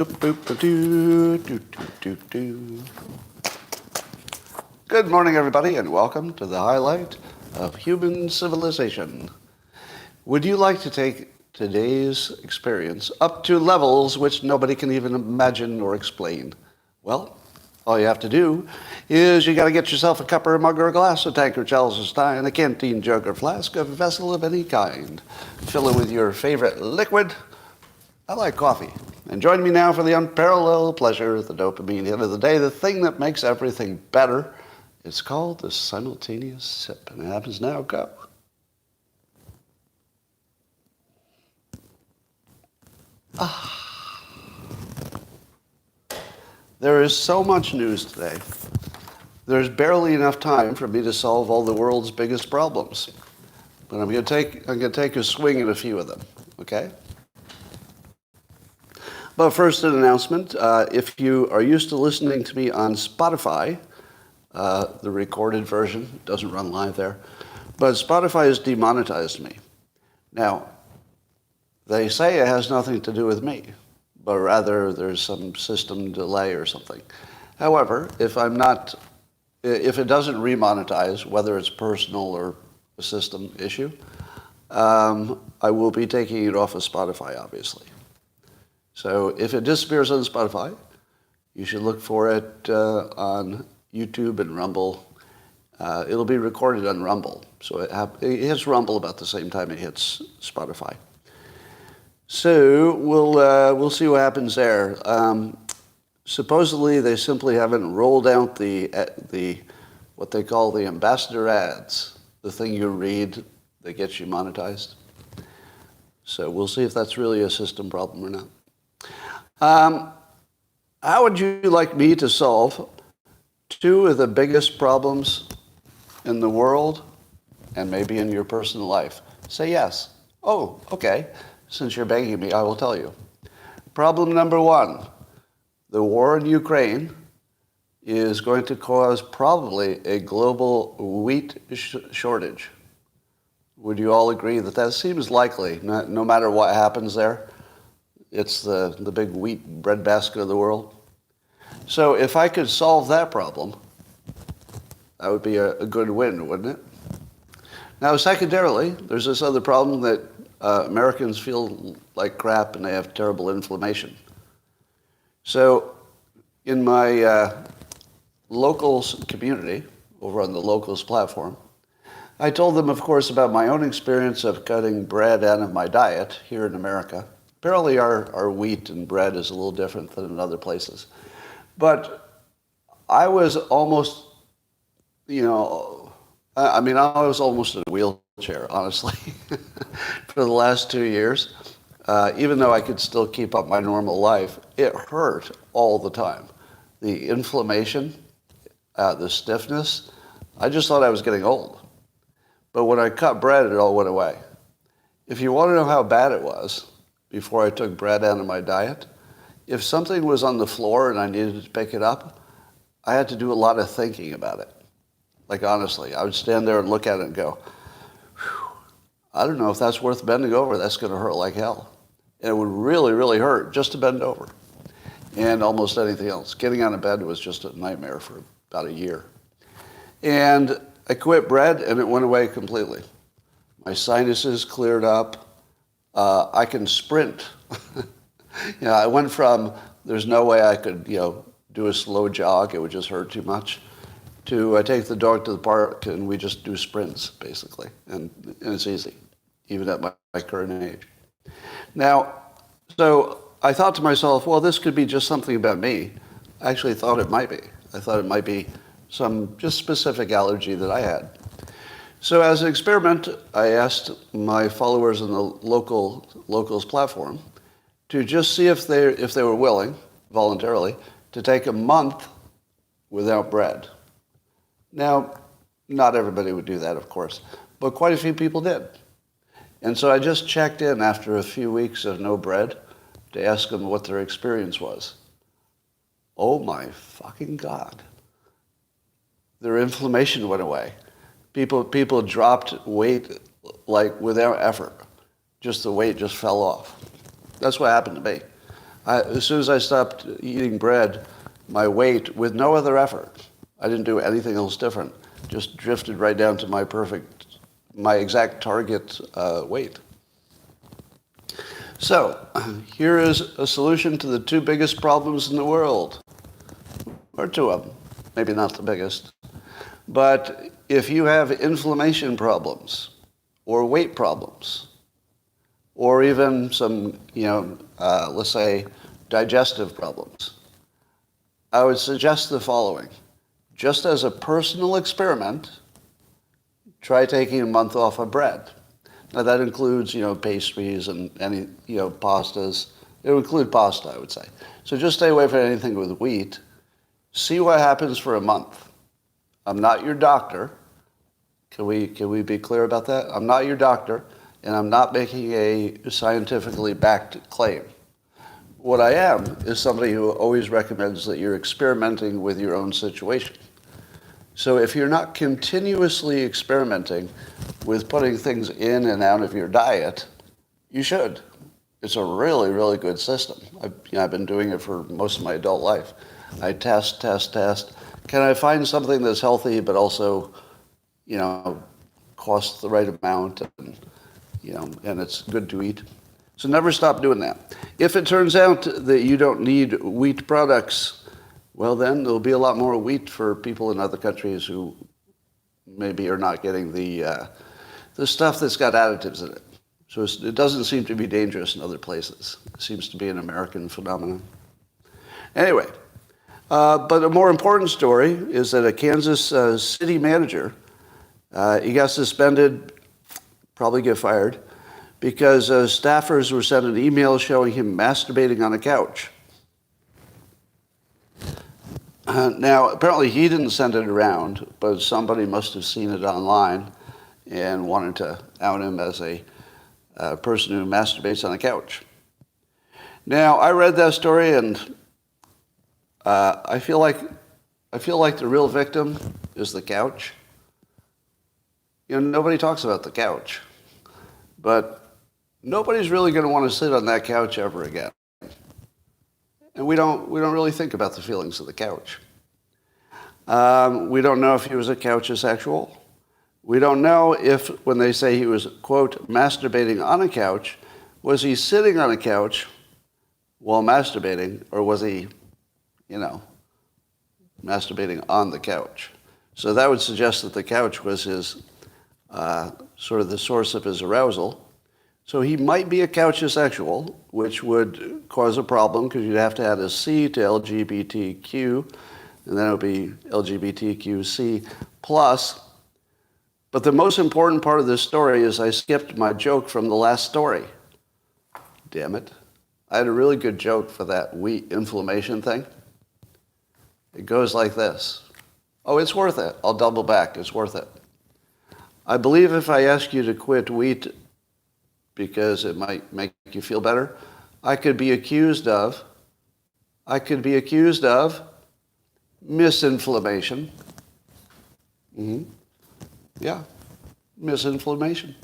Good morning, everybody, and welcome to the highlight of human civilization. Would you like to take today's experience up to levels which nobody can even imagine or explain? Well, all you have to do is you got to get yourself a cup or a mug or a glass, a tankard, chalice or stein, a canteen, jug or flask, a vessel of any kind. Fill it with your favorite liquid. I like coffee. And join me now for the unparalleled pleasure, the dopamine hit of the day, the thing that makes everything better. It's called the simultaneous sip, and it happens now. Go. There is so much news today. There's barely enough time for me to solve all the world's biggest problems. But I'm going to take a swing at a few of them, okay? But first, an announcement. If you are used to listening to me on Spotify, the recorded version doesn't run live there, but Spotify has demonetized me. Now, they say it has nothing to do with me, but rather there's some system delay or something. However, if it doesn't remonetize, whether it's personal or a system issue, I will be taking it off of Spotify, obviously. So if it disappears on Spotify, you should look for it on YouTube and Rumble. It'll be recorded on Rumble, so it hits Rumble about the same time it hits Spotify. So we'll see what happens there. Supposedly, they simply haven't rolled out the what they call the ambassador ads, the thing you read that gets you monetized. So we'll see if that's really a system problem or not. How would you like me to solve two of the biggest problems in the world and maybe in your personal life? Say yes. Oh, okay. Since you're begging me, I will tell you. Problem number one, the war in Ukraine is going to cause probably a global wheat shortage. Would you all agree that seems likely, no matter what happens there? It's the big wheat breadbasket of the world. So if I could solve that problem, that would be a good win, wouldn't it? Now, secondarily, there's this other problem that Americans feel like crap and they have terrible inflammation. So in my locals community, over on the locals platform, I told them, of course, about my own experience of cutting bread out of my diet here in America. Apparently our wheat and bread is a little different than in other places. But I was almost, I was almost in a wheelchair, honestly, for the last 2 years. Even though I could still keep up my normal life, it hurt all the time. The inflammation, the stiffness, I just thought I was getting old. But when I cut bread, it all went away. If you want to know how bad it was before I took bread out of my diet, if something was on the floor and I needed to pick it up, I had to do a lot of thinking about it. Like, honestly, I would stand there and look at it and go, I don't know if that's worth bending over. That's going to hurt like hell. And it would really, really hurt just to bend over. And almost anything else. Getting out of bed was just a nightmare for about a year. And I quit bread, and it went away completely. My sinuses cleared up. I can sprint. I went from there's no way I could, do a slow jog. It would just hurt too much. To I take the dog to the park, and we just do sprints, basically. And it's easy, even at my current age. Now, so I thought to myself, well, this could be just something about me. I actually thought it might be. I thought it might be some just specific allergy that I had. So as an experiment, I asked my followers on the locals platform to just see if they were willing, voluntarily, to take a month without bread. Now, not everybody would do that, of course, but quite a few people did. And so I just checked in after a few weeks of no bread to ask them what their experience was. Oh my fucking God. Their inflammation went away. People dropped weight like without effort. Just the weight just fell off. That's what happened to me. As soon as I stopped eating bread, my weight, with no other effort, I didn't do anything else different, just drifted right down to my exact target weight. So, here is a solution to the two biggest problems in the world, or two of them, maybe not the biggest. But if you have inflammation problems, or weight problems, or even some, let's say, digestive problems, I would suggest the following. Just as a personal experiment, try taking a month off of bread. Now that includes, pastries and any, pastas. It would include pasta, I would say. So just stay away from anything with wheat. See what happens for a month. I'm not your doctor. Can we be clear about that? I'm not your doctor, and I'm not making a scientifically backed claim. What I am is somebody who always recommends that you're experimenting with your own situation. So if you're not continuously experimenting with putting things in and out of your diet, you should. It's a really, really good system. I've been doing it for most of my adult life. I test. Can I find something that's healthy but also, costs the right amount and, and it's good to eat? So never stop doing that. If it turns out that you don't need wheat products, well then there'll be a lot more wheat for people in other countries who maybe are not getting the stuff that's got additives in it. So it doesn't seem to be dangerous in other places. It seems to be an American phenomenon. Anyway, but a more important story is that a Kansas city manager, he got suspended, probably get fired, because staffers were sent an email showing him masturbating on a couch. Now, apparently he didn't send it around, but somebody must have seen it online and wanted to out him as a person who masturbates on a couch. Now, I read that story and I feel like the real victim is the couch. Nobody talks about the couch, but nobody's really going to want to sit on that couch ever again. And we don't really think about the feelings of the couch. We don't know if he was a couchosexual. We don't know if, when they say he was, quote, masturbating on a couch, was he sitting on a couch while masturbating, or was he, masturbating on the couch? So that would suggest that the couch was his, sort of the source of his arousal. So he might be a couchosexual, which would cause a problem because you'd have to add a C to LGBTQ, and then it would be LGBTQC plus. But the most important part of this story is I skipped my joke from the last story. Damn it. I had a really good joke for that wheat inflammation thing. It goes like this. Oh, it's worth it. I'll double back. It's worth it. I believe if I ask you to quit wheat because it might make you feel better, I could be accused of misinflammation. Yeah, misinflammation.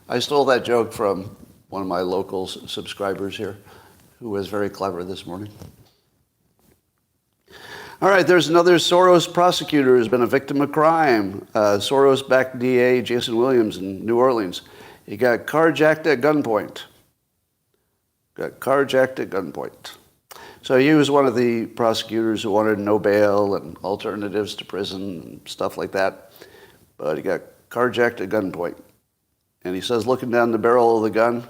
I stole that joke from one of my local subscribers here, who was very clever this morning. All right, there's another Soros prosecutor who's been a victim of crime. Soros-backed DA Jason Williams in New Orleans. He got carjacked at gunpoint. So he was one of the prosecutors who wanted no bail and alternatives to prison and stuff like that. But he got carjacked at gunpoint. And he says, looking down the barrel of the gun,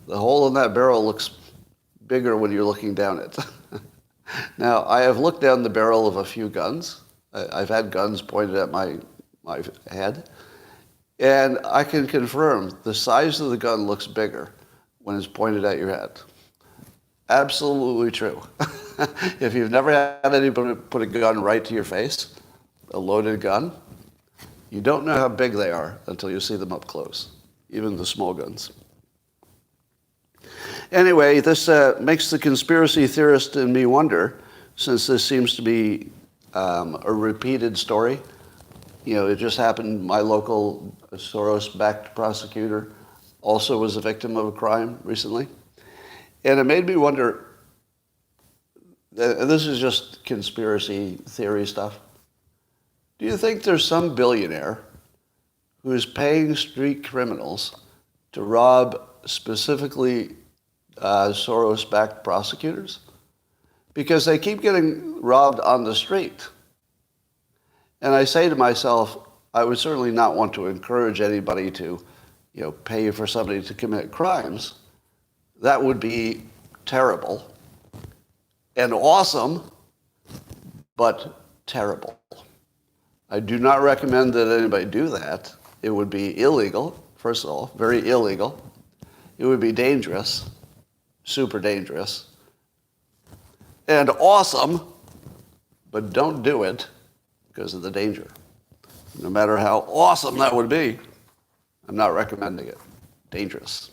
the hole in that barrel looks bigger when you're looking down it. Now, I have looked down the barrel of a few guns. I've had guns pointed at my head. And I can confirm the size of the gun looks bigger when it's pointed at your head. Absolutely true. If you've never had anybody put a gun right to your face, a loaded gun, you don't know how big they are until you see them up close, even the small guns. Anyway, this makes the conspiracy theorist in me wonder, since this seems to be a repeated story. It just happened, my local Soros-backed prosecutor also was a victim of a crime recently. And it made me wonder, and this is just conspiracy theory stuff, do you think there's some billionaire who's paying street criminals to rob specifically Soros-backed prosecutors? Because they keep getting robbed on the street. And I say to myself, I would certainly not want to encourage anybody to, pay for somebody to commit crimes. That would be terrible and awesome, but terrible. I do not recommend that anybody do that. It would be illegal, first of all, very illegal. It would be dangerous, super dangerous, and awesome, but don't do it because of the danger. No matter how awesome that would be, I'm not recommending it. Dangerous.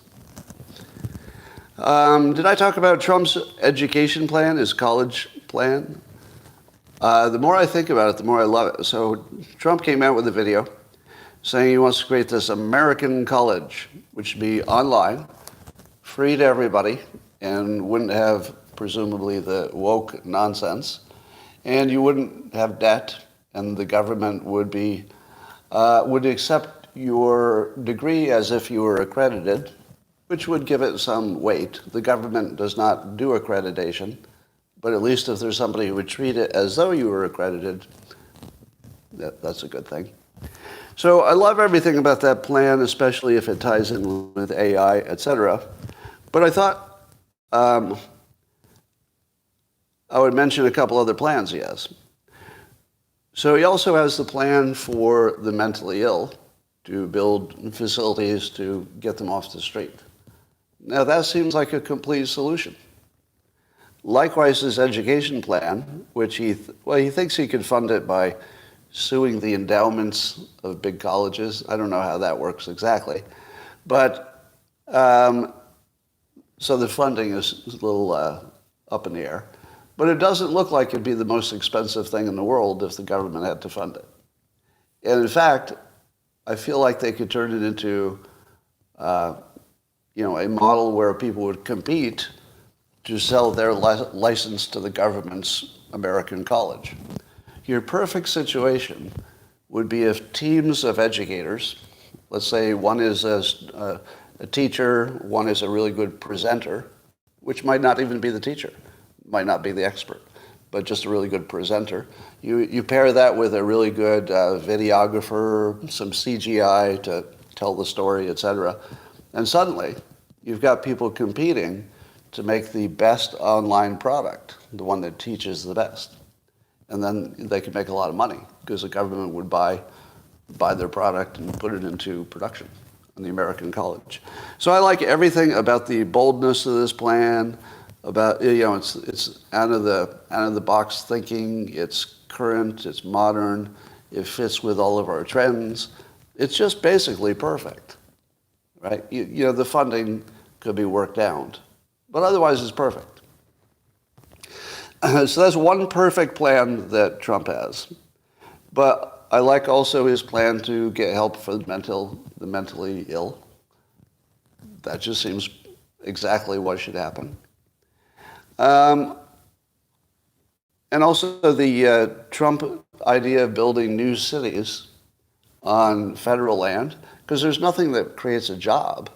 Did I talk about Trump's education plan, his college plan? The more I think about it, the more I love it. So Trump came out with a video saying he wants to create this American college, which would be online, free to everybody, and wouldn't have, presumably, the woke nonsense. And you wouldn't have debt, and the government would accept your degree as if you were accredited, which would give it some weight. The government does not do accreditation, but at least if there's somebody who would treat it as though you were accredited, that's a good thing. So I love everything about that plan, especially if it ties in with AI, etc. But I thought I would mention a couple other plans he has. So he also has the plan for the mentally ill, to build facilities to get them off the street. Now that seems like a complete solution. Likewise, his education plan, which he thinks he could fund it by suing the endowments of big colleges. I don't know how that works exactly. But so the funding is a little up in the air. But it doesn't look like it'd be the most expensive thing in the world if the government had to fund it. And in fact, I feel like they could turn it into a model where people would compete to sell their license to the government's American college. Your perfect situation would be if teams of educators, let's say one is a teacher, one is a really good presenter, which might not even be the teacher, might not be the expert, but just a really good presenter. You pair that with a really good videographer, some CGI to tell the story, etc. And suddenly, you've got people competing to make the best online product, the one that teaches the best. And then they could make a lot of money because the government would buy their product and put it into production in the American college. So I like everything about the boldness of this plan, about, it's out of the box thinking, it's current, it's modern, it fits with all of our trends. It's just basically perfect, right? The funding could be worked out, but otherwise it's perfect. So that's one perfect plan that Trump has. But I like also his plan to get help for the mentally ill. That just seems exactly what should happen. And also the Trump idea of building new cities on federal land, because there's nothing that creates a job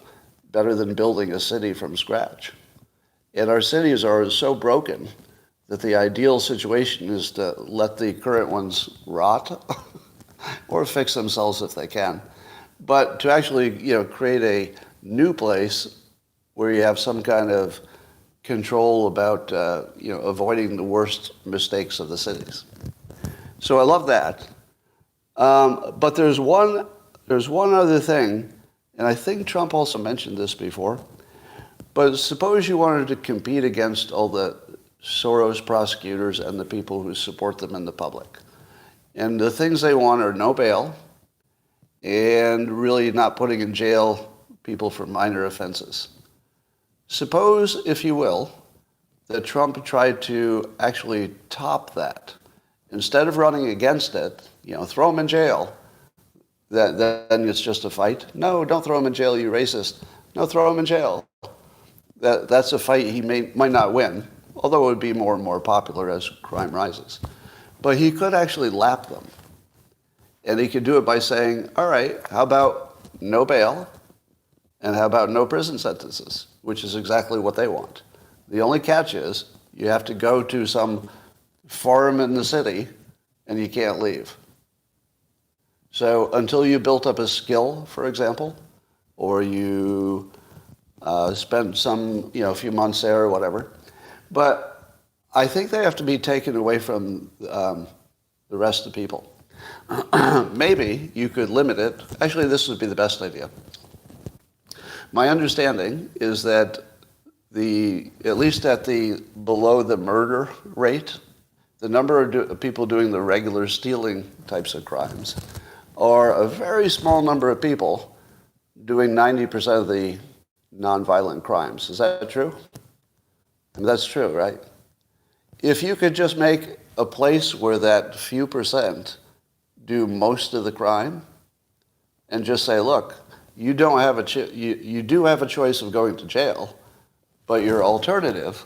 better than building a city from scratch. And our cities are so broken that the ideal situation is to let the current ones rot or fix themselves if they can. But to actually, create a new place where you have some kind of control about, avoiding the worst mistakes of the cities. So I love that. But there's one other thing, and I think Trump also mentioned this before, but suppose you wanted to compete against all the Soros prosecutors and the people who support them in the public. And the things they want are no bail and really not putting in jail people for minor offenses. Suppose, if you will, that Trump tried to actually top that. Instead of running against it, throw him in jail, then it's just a fight. No, don't throw him in jail, you racist. No, throw him in jail. That's a fight he might not win, although it would be more and more popular as crime rises. But he could actually lap them. And he could do it by saying, all right, how about no bail? And how about no prison sentences? Which is exactly what they want. The only catch is you have to go to some farm in the city and you can't leave. So until you built up a skill, for example, or you spent a few months there or whatever. But I think they have to be taken away from the rest of the people. Maybe you could limit it. Actually, this would be the best idea. My understanding is that at least at the below the murder rate, the number of people doing the regular stealing types of crimes are a very small number of people doing 90% of the nonviolent crimes. Is that true? I mean, that's true, right? If you could just make a place where that few percent do most of the crime and just say, look, you don't have you do have a choice of going to jail, but your alternative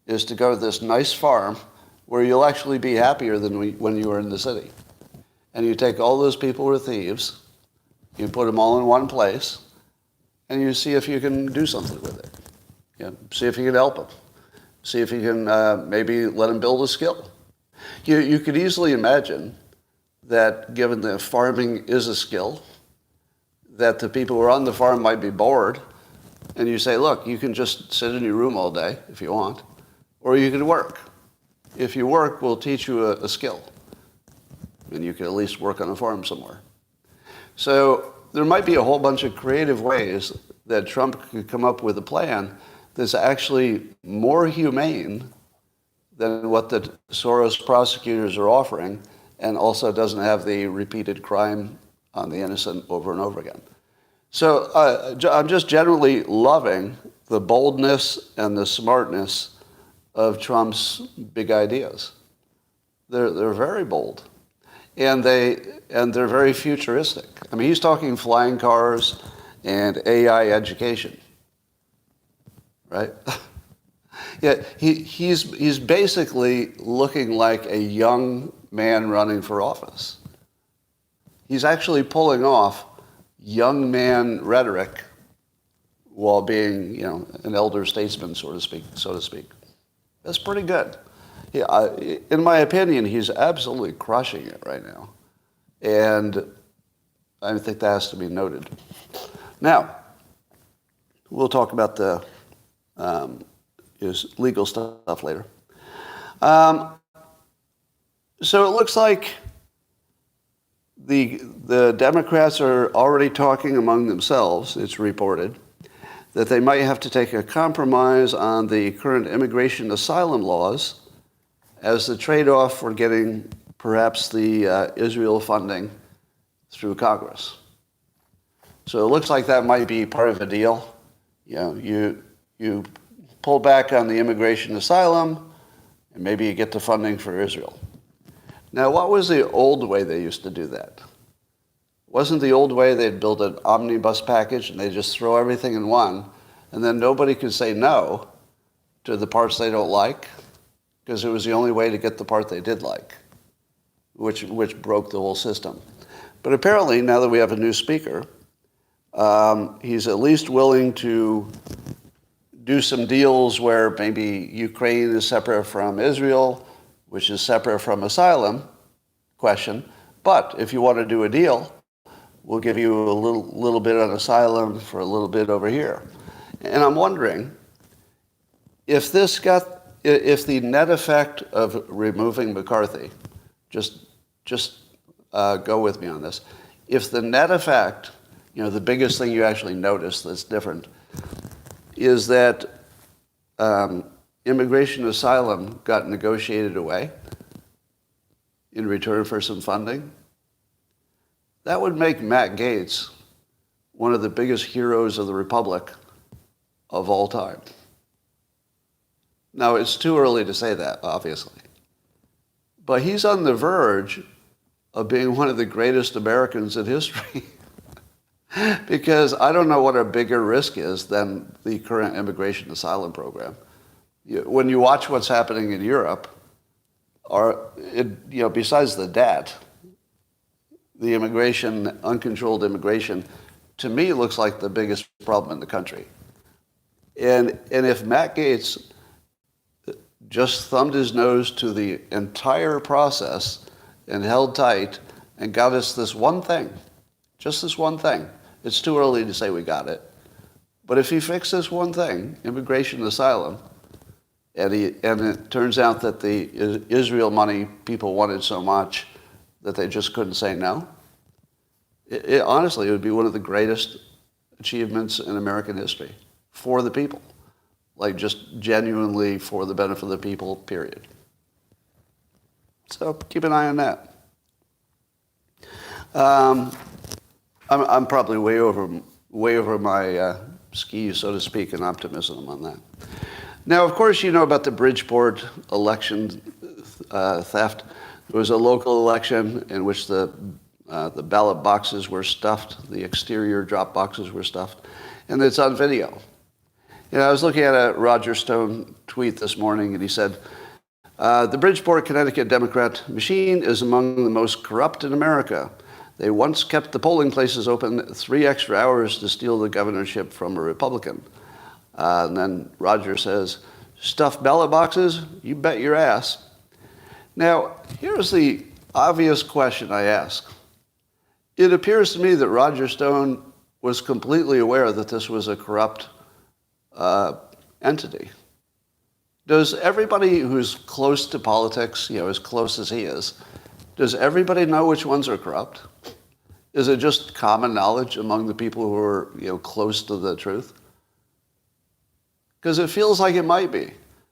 is to go to this nice farm where you'll actually be happier than when you were in the city. And you take all those people who are thieves, you put them all in one place, and you see if you can do something with it. See if you can help them. See if you can maybe let them build a skill. You could easily imagine that given that farming is a skill, that the people who are on the farm might be bored, and you say, look, you can just sit in your room all day if you want, or you can work. If you work, we'll teach you a skill, and you can at least work on a farm somewhere. So there might be a whole bunch of creative ways that Trump could come up with a plan that's actually more humane than what the Soros prosecutors are offering, and also doesn't have the repeated crime on the innocent over and over again. So I'm just generally loving the boldness and the smartness of Trump's big ideas. They're very bold, and they're very futuristic. I mean, he's talking flying cars and AI education, right? Yeah, he's basically looking like a young man running for office. He's actually pulling off young man rhetoric while being, an elder statesman, so to speak. That's pretty good. Yeah, in my opinion, he's absolutely crushing it right now, and I think that has to be noted. Now, we'll talk about the his legal stuff later. So it looks like the Democrats are already talking among themselves, it's reported, that they might have to take a compromise on the current immigration asylum laws as the trade-off for getting perhaps the Israel funding through Congress. So it looks like that might be part of a deal. You pull back on the immigration asylum, and maybe you get the funding for Israel. Now, what was the old way they used to do that? Wasn't the old way they'd build an omnibus package and they just throw everything in one, and then nobody could say no to the parts they don't like, because it was the only way to get the part they did like, which broke the whole system. But apparently, now that we have a new speaker, he's at least willing to do some deals where maybe Ukraine is separate from Israel, which is separate from asylum question. But if you want to do a deal, we'll give you a little bit on asylum for a little bit over here. And I'm wondering if the net effect of removing McCarthy, just go with me on this. If the net effect, the biggest thing you actually notice that's different is that immigration asylum got negotiated away in return for some funding, that would make Matt Gaetz one of the biggest heroes of the Republic of all time. Now, it's too early to say that, obviously. But he's on the verge of being one of the greatest Americans in history. Because I don't know what a bigger risk is than the current immigration asylum program. When you watch what's happening in Europe, besides the debt, the immigration, uncontrolled immigration, to me looks like the biggest problem in the country. And if Matt Gaetz just thumbed his nose to the entire process and held tight and got us this one thing, just this one thing, it's too early to say we got it. But if he fixed this one thing, immigration and asylum, and it turns out that the Israel money people wanted so much that they just couldn't say no, honestly, it would be one of the greatest achievements in American history for the people. Like just genuinely for the benefit of the people, period. So keep an eye on that. I'm probably way over my skis, so to speak, in optimism on that. Now, of course, you know about the Bridgeport election theft. There was a local election in which the ballot boxes were stuffed, the exterior drop boxes were stuffed, and it's on video. I was looking at a Roger Stone tweet this morning, and he said, the Bridgeport, Connecticut Democrat machine is among the most corrupt in America. They once kept the polling places open 3 extra hours to steal the governorship from a Republican. And then Roger says, stuffed ballot boxes? You bet your ass. Now, here's the obvious question I ask. It appears to me that Roger Stone was completely aware that this was a corrupt entity. Does everybody who's close to politics, as close as he is, does everybody know which ones are corrupt? Is it just common knowledge among the people who are, close to the truth? Because it feels like it might be.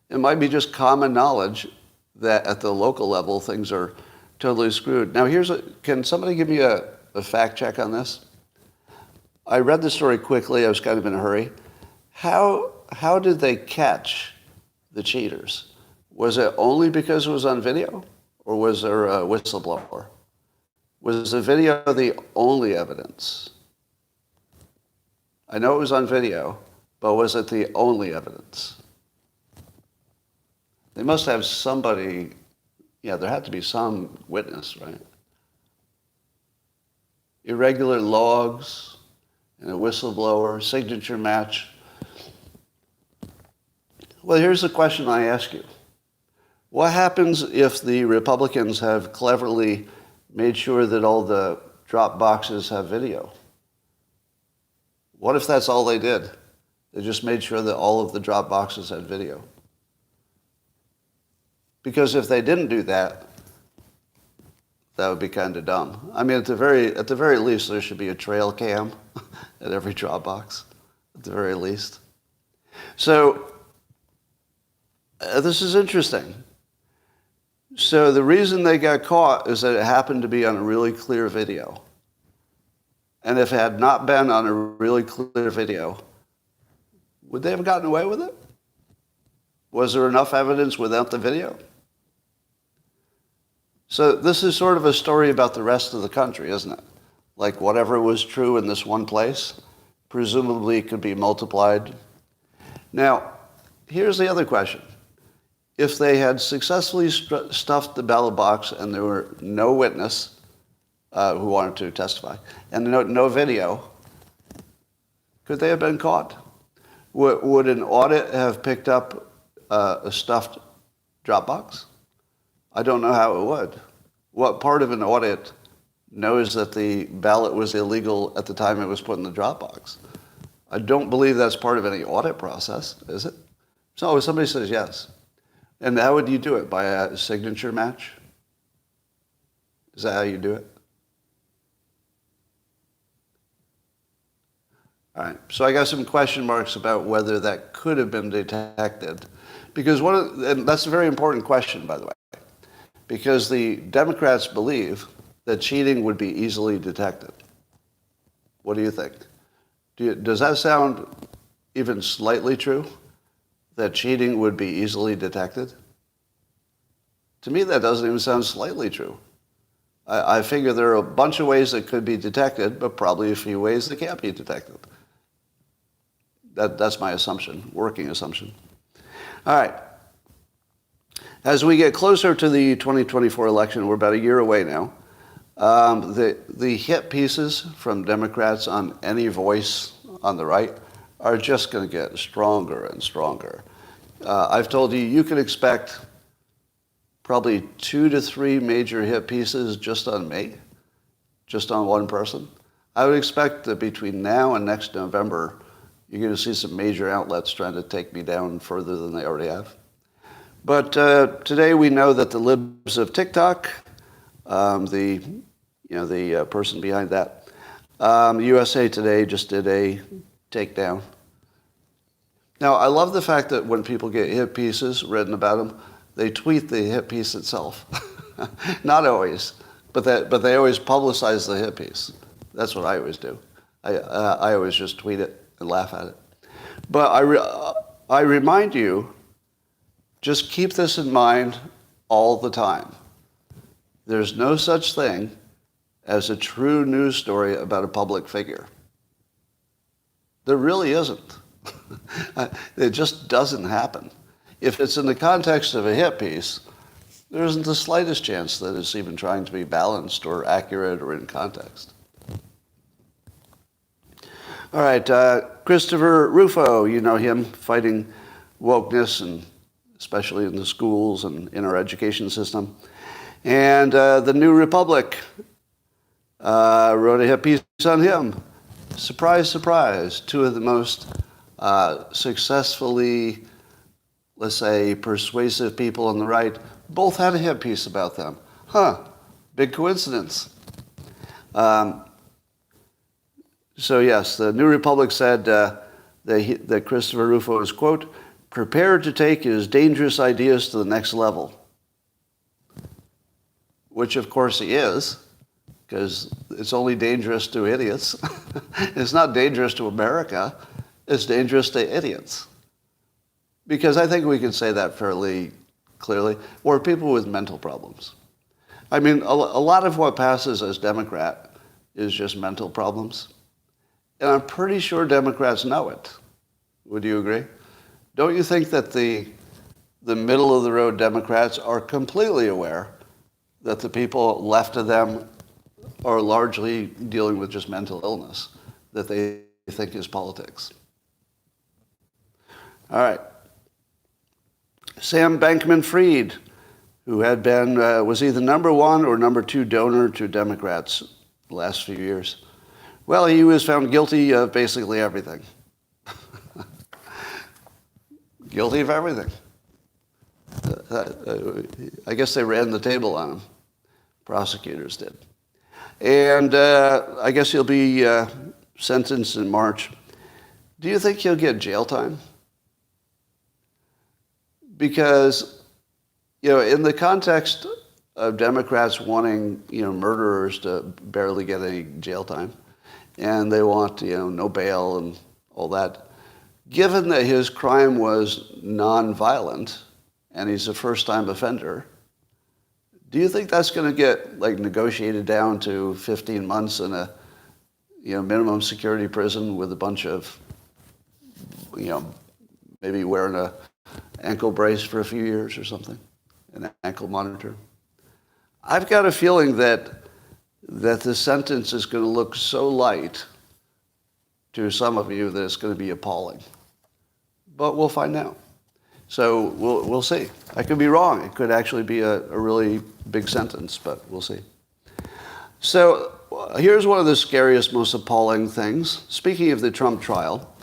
It might be just common knowledge that at the local level things are totally screwed. Now can somebody give me a fact check on this? I read the story quickly. I was kind of in a hurry. How did they catch the cheaters? Was it only because it was on video, or was there a whistleblower? Was the video the only evidence? I know it was on video, but was it the only evidence? They must have somebody, there had to be some witness, right? Irregular logs and a whistleblower, signature match. Well, here's the question I ask you. What happens if the Republicans have cleverly made sure that all the drop boxes have video? What if that's all they did? They just made sure that all of the drop boxes had video. Because if they didn't do that, that would be kind of dumb. I mean, at the very least, there should be a trail cam at every drop box, at the very least. So this is interesting. So the reason they got caught is that it happened to be on a really clear video. And if it had not been on a really clear video, would they have gotten away with it? Was there enough evidence without the video? So this is sort of a story about the rest of the country, isn't it? Like whatever was true in this one place, presumably could be multiplied. Now, here's the other question. If they had successfully stuffed the ballot box and there were no witness who wanted to testify, and no video, could they have been caught? Would an audit have picked up a stuffed Dropbox? I don't know how it would. What part of an audit knows that the ballot was illegal at the time it was put in the Dropbox? I don't believe that's part of any audit process, is it? So somebody says yes. And how would you do it? By a signature match? Is that how you do it? All right. So I got some question marks about whether that could have been detected. Because and that's a very important question, by the way. Because the Democrats believe that cheating would be easily detected. What do you think? Does that sound even slightly true? That cheating would be easily detected? To me, that doesn't even sound slightly true. I figure there are a bunch of ways that could be detected, but probably a few ways that can't be detected. That's my assumption, working assumption. All right. As we get closer to the 2024 election, we're about a year away now. The hit pieces from Democrats on any voice on the right are just going to get stronger and stronger. I've told you, you can expect probably 2 to 3 major hit pieces just on me, just on one person. I would expect that between now and next November, you're going to see some major outlets trying to take me down further than they already have. But today we know that the libs of TikTok, the person behind that, USA Today just did a takedown. Now, I love the fact that when people get hit pieces written about them, they tweet the hit piece itself. Not always, but they always publicize the hit piece. That's what I always do. I always just tweet it and laugh at it. But I remind you, just keep this in mind all the time. There's no such thing as a true news story about a public figure. There really isn't. It just doesn't happen. If it's in the context of a hit piece, there isn't the slightest chance that it's even trying to be balanced or accurate or in context. All right, Christopher Rufo, you know him, fighting wokeness, and especially in the schools and in our education system. And the New Republic wrote a hit piece on him. Surprise, surprise, 2 of the most successfully, let's say, persuasive people on the right, both had a hit piece about them. Big coincidence. So yes, the New Republic said that Christopher Rufo is, quote, prepared to take his dangerous ideas to the next level. Which of course he is, because it's only dangerous to idiots. It's not dangerous to America, it's dangerous to idiots. Because I think we can say that fairly clearly, or people with mental problems. I mean, a lot of what passes as Democrat is just mental problems. And I'm pretty sure Democrats know it. Would you agree? Don't you think that the middle-of-the-road Democrats are completely aware that the people left of them are largely dealing with just mental illness that they think is politics? All right. Sam Bankman-Fried, who had been, was either number 1 or number 2 donor to Democrats the last few years. Well, he was found guilty of basically everything. Guilty of everything. I guess they ran the table on him. Prosecutors did. And I guess he'll be sentenced in March. Do you think he'll get jail time? Because, in the context of Democrats wanting, murderers to barely get any jail time, and they want, no bail and all that, given that his crime was nonviolent and he's a first-time offender, do you think that's going to get negotiated down to 15 months in a minimum security prison with a bunch of maybe wearing a ankle brace for a few years or something, an ankle monitor? I've got a feeling that the sentence is going to look so light to some of you that it's going to be appalling. But we'll find out. So we'll see. I could be wrong. It could actually be a really big sentence, but we'll see. So here's one of the scariest, most appalling things. Speaking of the Trump trial,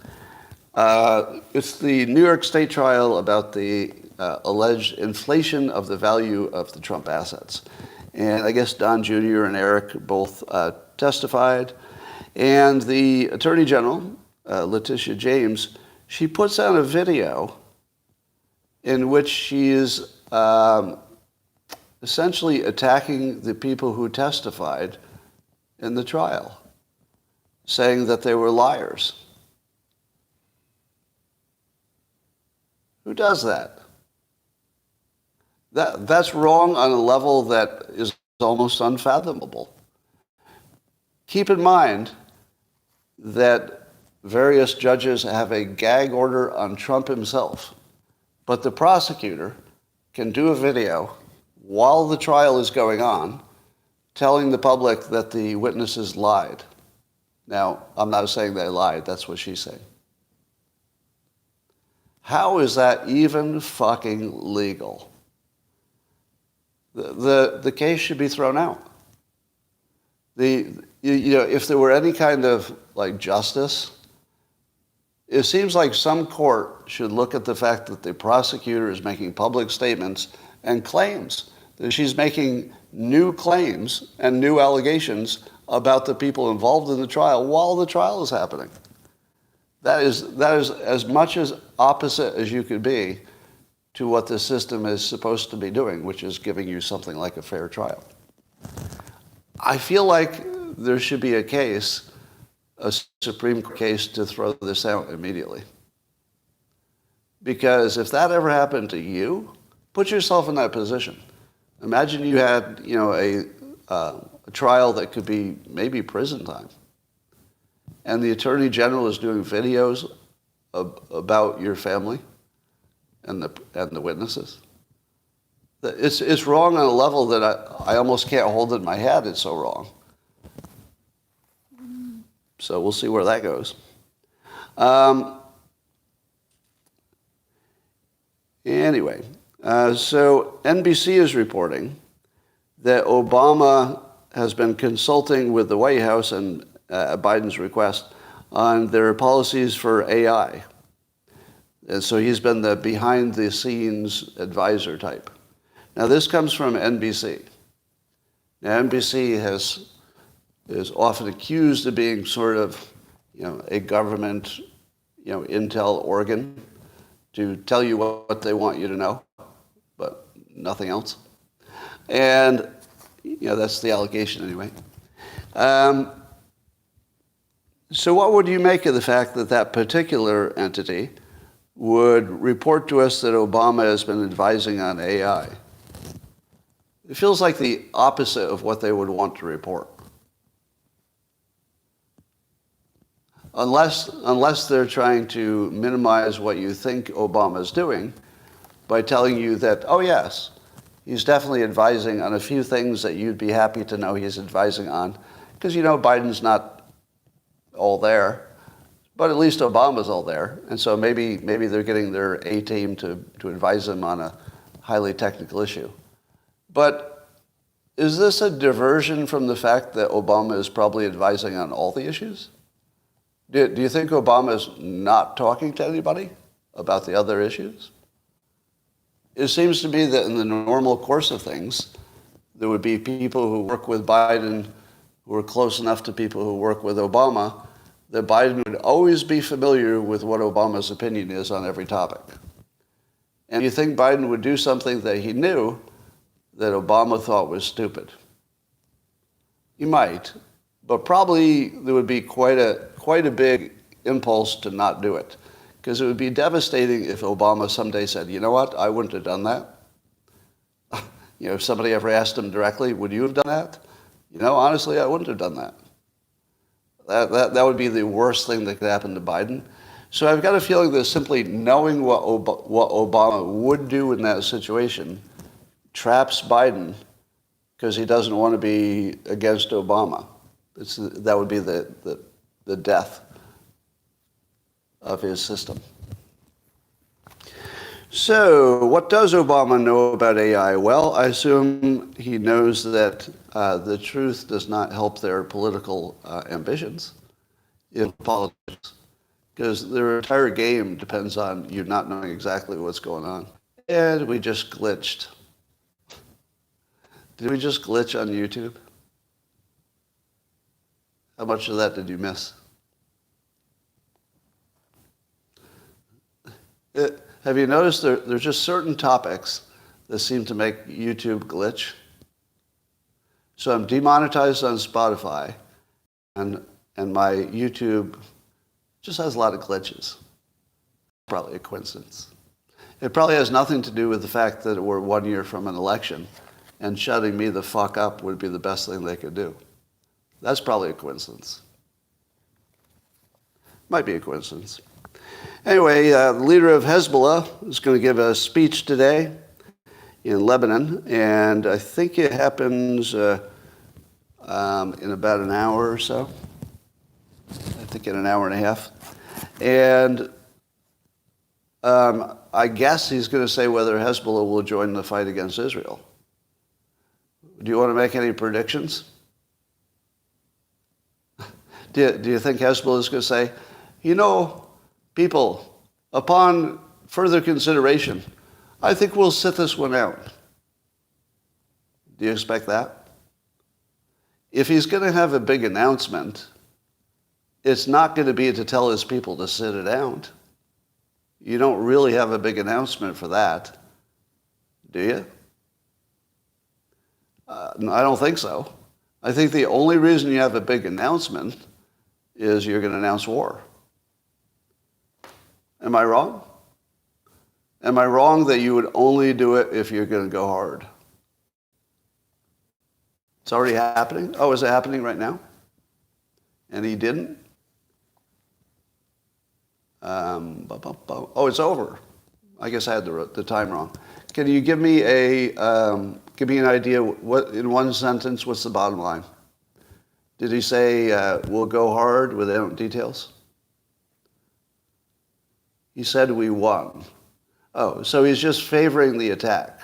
it's the New York State trial about the alleged inflation of the value of the Trump assets. And I guess Don Jr. and Eric both testified. And the Attorney General, Letitia James, she puts out a video in which she is essentially attacking the people who testified in the trial, saying that they were liars. Who does that? That's wrong on a level that is almost unfathomable. Keep in mind that various judges have a gag order on Trump himself, but the prosecutor can do a video while the trial is going on telling the public that the witnesses lied. Now, I'm not saying they lied, that's what she's saying. How is that even fucking legal? The case should be thrown out. If there were any kind of like justice, it seems like some court should look at the fact that the prosecutor is making public statements and claims that she's making new claims and new allegations about the people involved in the trial while the trial is happening. That is as much as opposite as you could be to what the system is supposed to be doing, which is giving you something like a fair trial. I feel like there should be a Supreme Court case to throw this out immediately. Because if that ever happened to you, put yourself in that position. Imagine you had, a trial that could be maybe prison time, and the Attorney General is doing videos about your family and the witnesses. It's wrong on a level that I almost can't hold it in my head. It's so wrong. So we'll see where that goes. Anyway, so NBC is reporting that Obama has been consulting with the White House and Biden's request on their policies for AI. And so he's been the behind-the-scenes advisor type. Now, this comes from NBC. Now, NBC is often accused of being sort of, a government, intel organ to tell you what they want you to know, but nothing else. And, that's the allegation anyway. So what would you make of the fact that that particular entity would report to us that Obama has been advising on AI? It feels like the opposite of what they would want to report. Unless they're trying to minimize what you think Obama's doing by telling you that, oh yes, he's definitely advising on a few things that you'd be happy to know he's advising on, because Biden's not all there, but at least Obama's all there, and so maybe they're getting their A-team to advise them on a highly technical issue. But is this a diversion from the fact that Obama is probably advising on all the issues? Do you think Obama is not talking to anybody about the other issues? It seems to me that in the normal course of things, there would be people who work with Biden who are close enough to people who work with Obama that Biden would always be familiar with what Obama's opinion is on every topic. And you think Biden would do something that he knew that Obama thought was stupid? He might, but probably there would be quite a big impulse to not do it, because it would be devastating if Obama someday said, you know what, I wouldn't have done that. If somebody ever asked him directly, would you have done that? Honestly, I wouldn't have done that. That would be the worst thing that could happen to Biden. So I've got a feeling that simply knowing what Obama would do in that situation traps Biden because he doesn't want to be against Obama. That would be the death of his system. So what does Obama know about AI? Well, I assume he knows that the truth does not help their political ambitions in politics, because their entire game depends on you not knowing exactly what's going on. And we just glitched. Did we just glitch on YouTube? How much of that did you miss? Have you noticed there's just certain topics that seem to make YouTube glitch? So I'm demonetized on Spotify, and my YouTube just has a lot of glitches. Probably a coincidence. It probably has nothing to do with the fact that we're 1 year from an election and shutting me the fuck up would be the best thing they could do. That's probably a coincidence. Might be a coincidence. Anyway, the leader of Hezbollah is going to give a speech today in Lebanon, and I think it happens in about an hour or so. I think in an hour and a half. And I guess he's going to say whether Hezbollah will join the fight against Israel. Do you want to make any predictions? Do you think Hezbollah is going to say, you know, people, upon further consideration, I think we'll sit this one out? Do you expect that? If he's going to have a big announcement, it's not going to be to tell his people to sit it out. You don't really have a big announcement for that, do you? I don't think so. I think the only reason you have a big announcement is you're going to announce war. Am I wrong? Am I wrong that you would only do it if you're going to go hard? It's already happening? Oh, is it happening right now? And he didn't? Oh, it's over. I guess I had the time wrong. Can you give me an idea, what, in one sentence, what's the bottom line? Did he say, we'll go hard without details? He said we won. Oh, so he's just favoring the attack.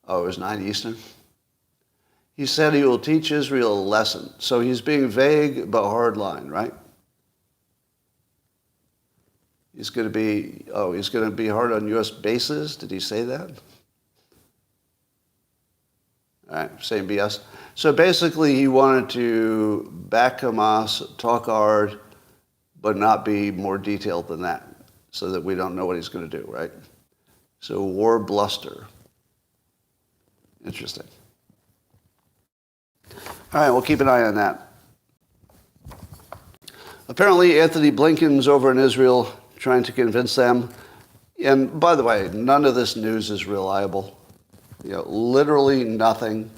Oh, it was 9 Eastern? He said he will teach Israel a lesson. So he's being vague but hardline, right? He's going to be hard on U.S. bases? Did he say that? All right, same BS. So basically he wanted to back Hamas, talk hard, but not be more detailed than that, so that we don't know what he's going to do, right? So war bluster. Interesting. All right, we'll keep an eye on that. Apparently, Anthony Blinken's over in Israel trying to convince them. And by the way, none of this news is reliable. Literally nothing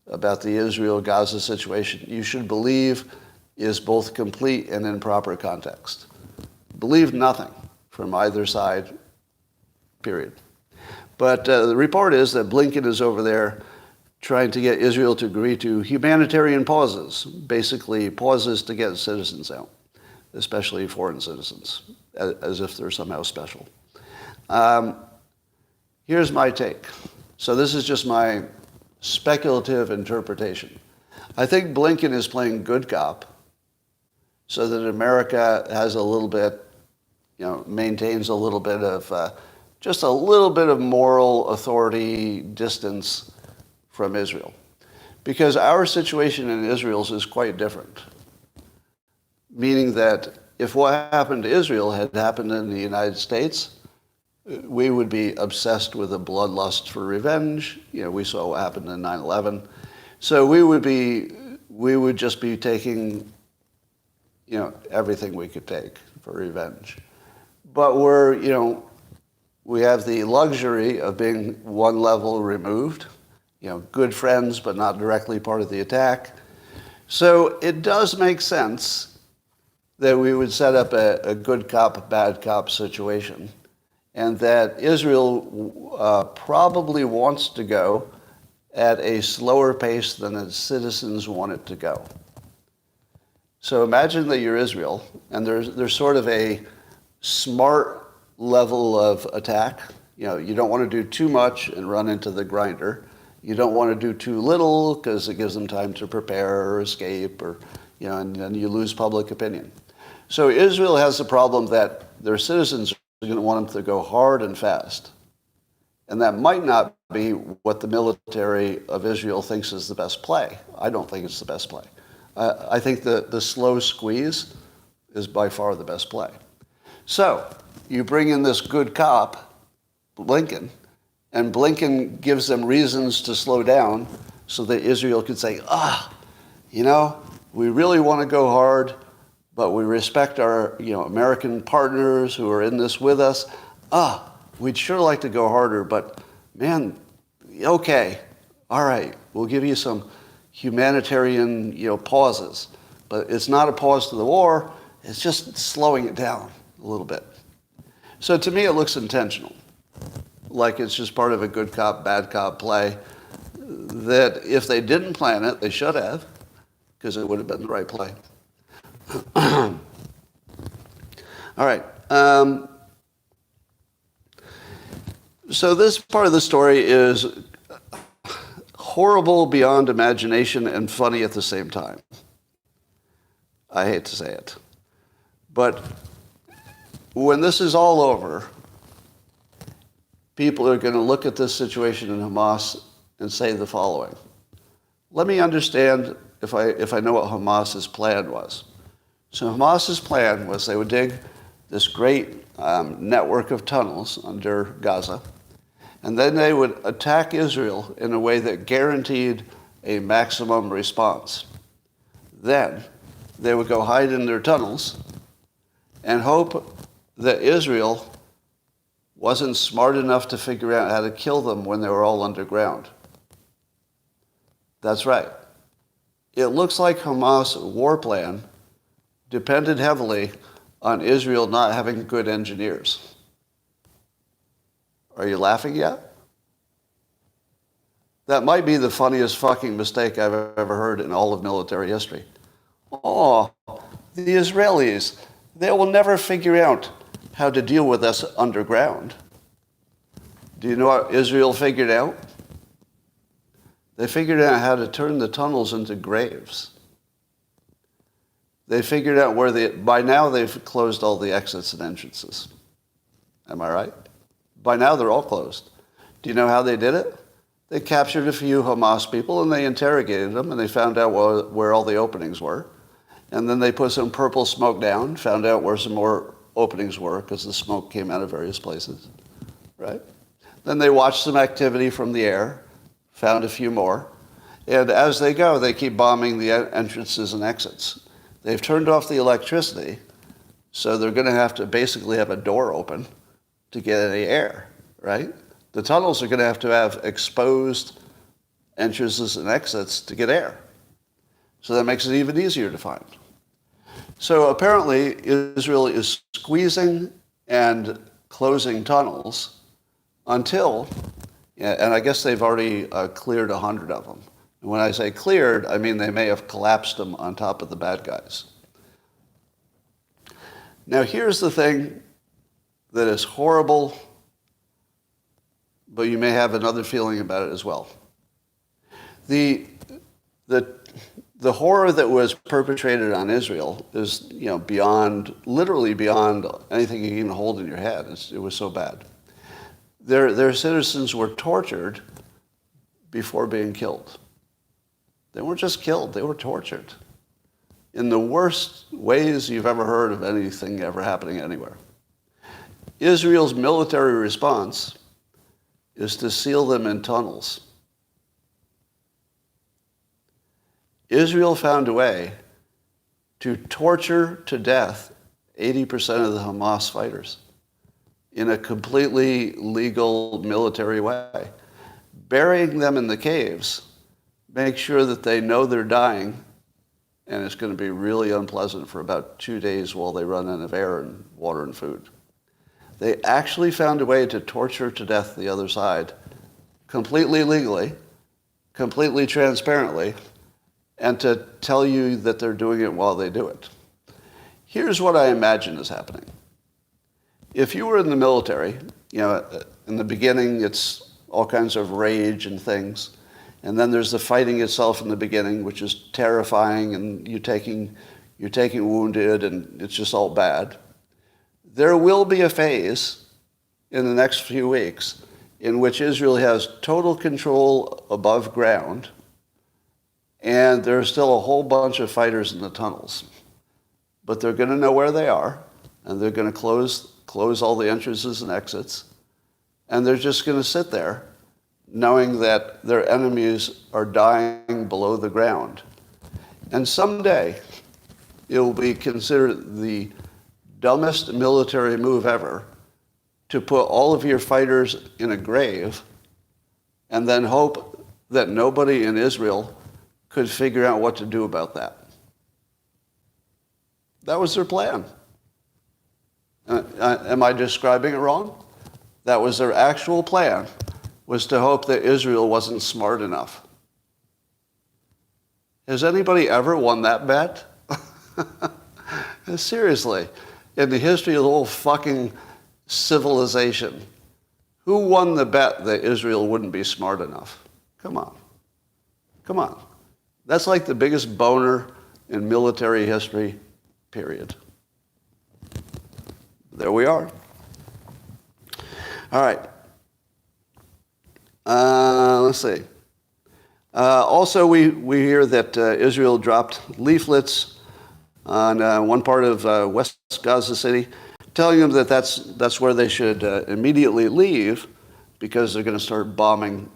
about the Israel-Gaza situation you should believe is both complete and in proper context. Believe nothing from either side, period. But the report is that Blinken is over there trying to get Israel to agree to humanitarian pauses, basically pauses to get citizens out, especially foreign citizens, as if they're somehow special. Here's my take. So this is just my speculative interpretation. I think Blinken is playing good cop so that America has a little bit, maintains a little bit of, just a little bit of moral authority distance from Israel. Because our situation in Israel is quite different. Meaning that if what happened to Israel had happened in the United States, we would be obsessed with a bloodlust for revenge. We saw what happened in 9/11. So we would just be taking, everything we could take for revenge. But we have the luxury of being one level removed, good friends, but not directly part of the attack. So it does make sense that we would set up a good cop, bad cop situation, and that Israel probably wants to go at a slower pace than its citizens want it to go. So imagine that you're Israel, and there's sort of a smart level of attack. You don't want to do too much and run into the grinder. You don't want to do too little because it gives them time to prepare or escape, or and then you lose public opinion. So Israel has the problem that their citizens are going to want them to go hard and fast. And that might not be what the military of Israel thinks is the best play. I don't think it's the best play. I think the slow squeeze is by far the best play. So you bring in this good cop, Blinken, and Blinken gives them reasons to slow down so that Israel could say, we really want to go hard, but we respect our American partners who are in this with us. we'd sure like to go harder, but man, okay, all right, we'll give you some humanitarian, pauses. But it's not a pause to the war, it's just slowing it down a little bit. So to me, it looks intentional, like it's just part of a good cop, bad cop play, that if they didn't plan it, they should have, because it would have been the right play. All right. So this part of the story is horrible beyond imagination and funny at the same time. I hate to say it. But when this is all over, people are going to look at this situation in Hamas and say the following. Let me understand if I know what Hamas's plan was. So Hamas's plan was they would dig this great network of tunnels under Gaza, and then they would attack Israel in a way that guaranteed a maximum response. Then they would go hide in their tunnels and hope that Israel wasn't smart enough to figure out how to kill them when they were all underground. That's right. It looks like Hamas' war plan depended heavily on Israel not having good engineers. Are you laughing yet? That might be the funniest fucking mistake I've ever heard in all of military history. Oh, the Israelis, they will never figure out how to deal with us underground. Do you know what Israel figured out? They figured out how to turn the tunnels into graves. They figured out by now they've closed all the exits and entrances. Am I right? By now they're all closed. Do you know how they did it? They captured a few Hamas people and they interrogated them and they found out where all the openings were. And then they put some purple smoke down, found out where some more openings were because the smoke came out of various places, right? Then they watched some activity from the air, found a few more. And as they go, they keep bombing the entrances and exits. They've turned off the electricity, so they're going to have to basically have a door open to get any air, right? The tunnels are going to have exposed entrances and exits to get air. So that makes it even easier to find. So apparently Israel is squeezing and closing tunnels until, and I guess they've already cleared 100 of them. And when I say cleared, I mean they may have collapsed them on top of the bad guys. Now here's the thing that is horrible, but you may have another feeling about it as well. The horror that was perpetrated on Israel is, literally beyond anything you can even hold in your head. It was so bad. Their citizens were tortured before being killed. They weren't just killed, they were tortured in the worst ways you've ever heard of anything ever happening anywhere. Israel's military response is to seal them in tunnels. Israel found a way to torture to death 80% of the Hamas fighters in a completely legal military way. Burying them in the caves, make sure that they know they're dying, and it's going to be really unpleasant for about 2 days while they run out of air and water and food. They actually found a way to torture to death the other side, completely legally, completely transparently, and to tell you that they're doing it while they do it. Here's what I imagine is happening. If you were in the military, in the beginning it's all kinds of rage and things, and then there's the fighting itself in the beginning, which is terrifying, and you're taking wounded, and it's just all bad. There will be a phase in the next few weeks in which Israel has total control above ground, and there's still a whole bunch of fighters in the tunnels. But they're going to know where they are, and they're going to close all the entrances and exits, and they're just going to sit there knowing that their enemies are dying below the ground. And someday, it will be considered the dumbest military move ever to put all of your fighters in a grave and then hope that nobody in Israel could figure out what to do about that. That was their plan. Am I describing it wrong? That was their actual plan, was to hope that Israel wasn't smart enough. Has anybody ever won that bet? Seriously, in the history of the whole fucking civilization, who won the bet that Israel wouldn't be smart enough? Come on. Come on. That's like the biggest boner in military history, period. There we are. All right. Let's see. Also, we hear that Israel dropped leaflets on one part of West Gaza City, telling them that that's where they should immediately leave because they're going to start bombing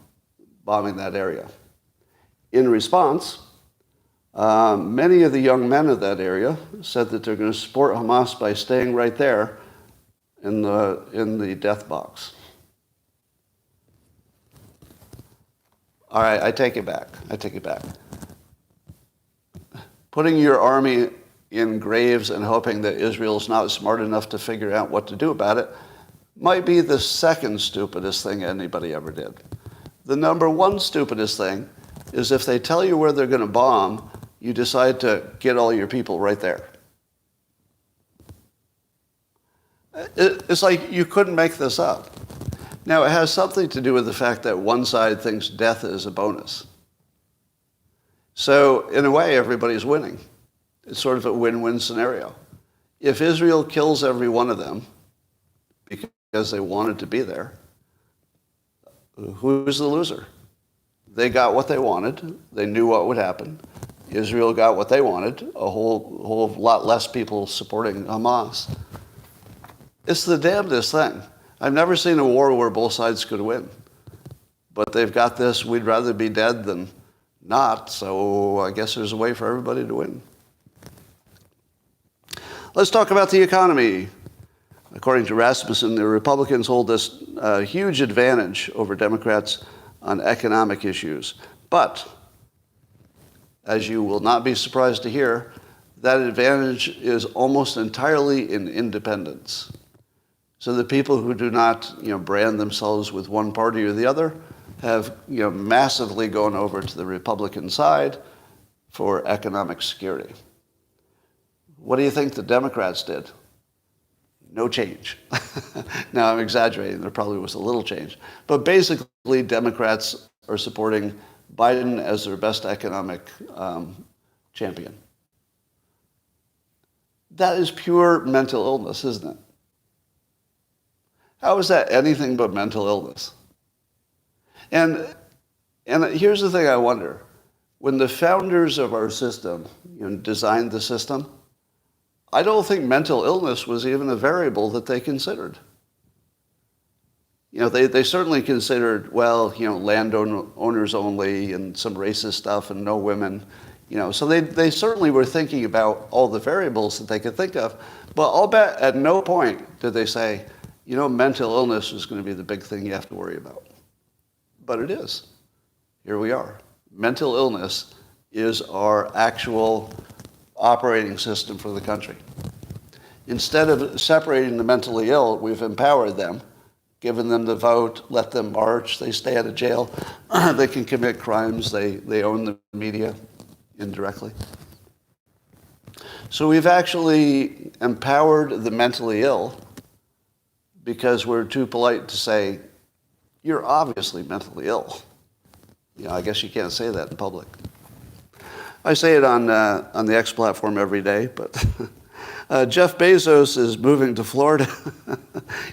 that area. In response, many of the young men of that area said that they're going to support Hamas by staying right there in the death box. All right, I take it back. Putting your army in graves and hoping that Israel's not smart enough to figure out what to do about it might be the second stupidest thing anybody ever did. The number one stupidest thing is if they tell you where they're going to bomb, you decide to get all your people right there. It's like you couldn't make this up. Now, it has something to do with the fact that one side thinks death is a bonus. So, in a way, everybody's winning. It's sort of a win-win scenario. If Israel kills every one of them because they wanted to be there, who's the loser? They got what they wanted. They knew what would happen. Israel got what they wanted, a whole lot less people supporting Hamas. It's the damnedest thing. I've never seen a war where both sides could win. But they've got this, we'd rather be dead than not, so I guess there's a way for everybody to win. Let's talk about the economy. According to Rasmussen, the Republicans hold this huge advantage over Democrats on economic issues. But, as you will not be surprised to hear, that advantage is almost entirely in independence. So the people who do not, brand themselves with one party or the other have, massively gone over to the Republican side for economic security. What do you think the Democrats did? No change. Now, I'm exaggerating. There probably was a little change. But basically, Democrats are supporting Biden as their best economic champion. That is pure mental illness, isn't it? How is that anything but mental illness? And here's the thing I wonder. When the founders of our system designed the system, I don't think mental illness was even a variable that they considered. They certainly considered, landowners only and some racist stuff and no women. So they certainly were thinking about all the variables that they could think of. But I'll bet at no point did they say, mental illness is going to be the big thing you have to worry about. But it is. Here we are. Mental illness is our actual operating system for the country. Instead of separating the mentally ill, we've empowered them, given them the vote, let them march, they stay out of jail, they can commit crimes, they own the media indirectly. So we've actually empowered the mentally ill because we're too polite to say, you're obviously mentally ill. I guess you can't say that in public. I say it on the X platform every day, but Jeff Bezos is moving to Florida.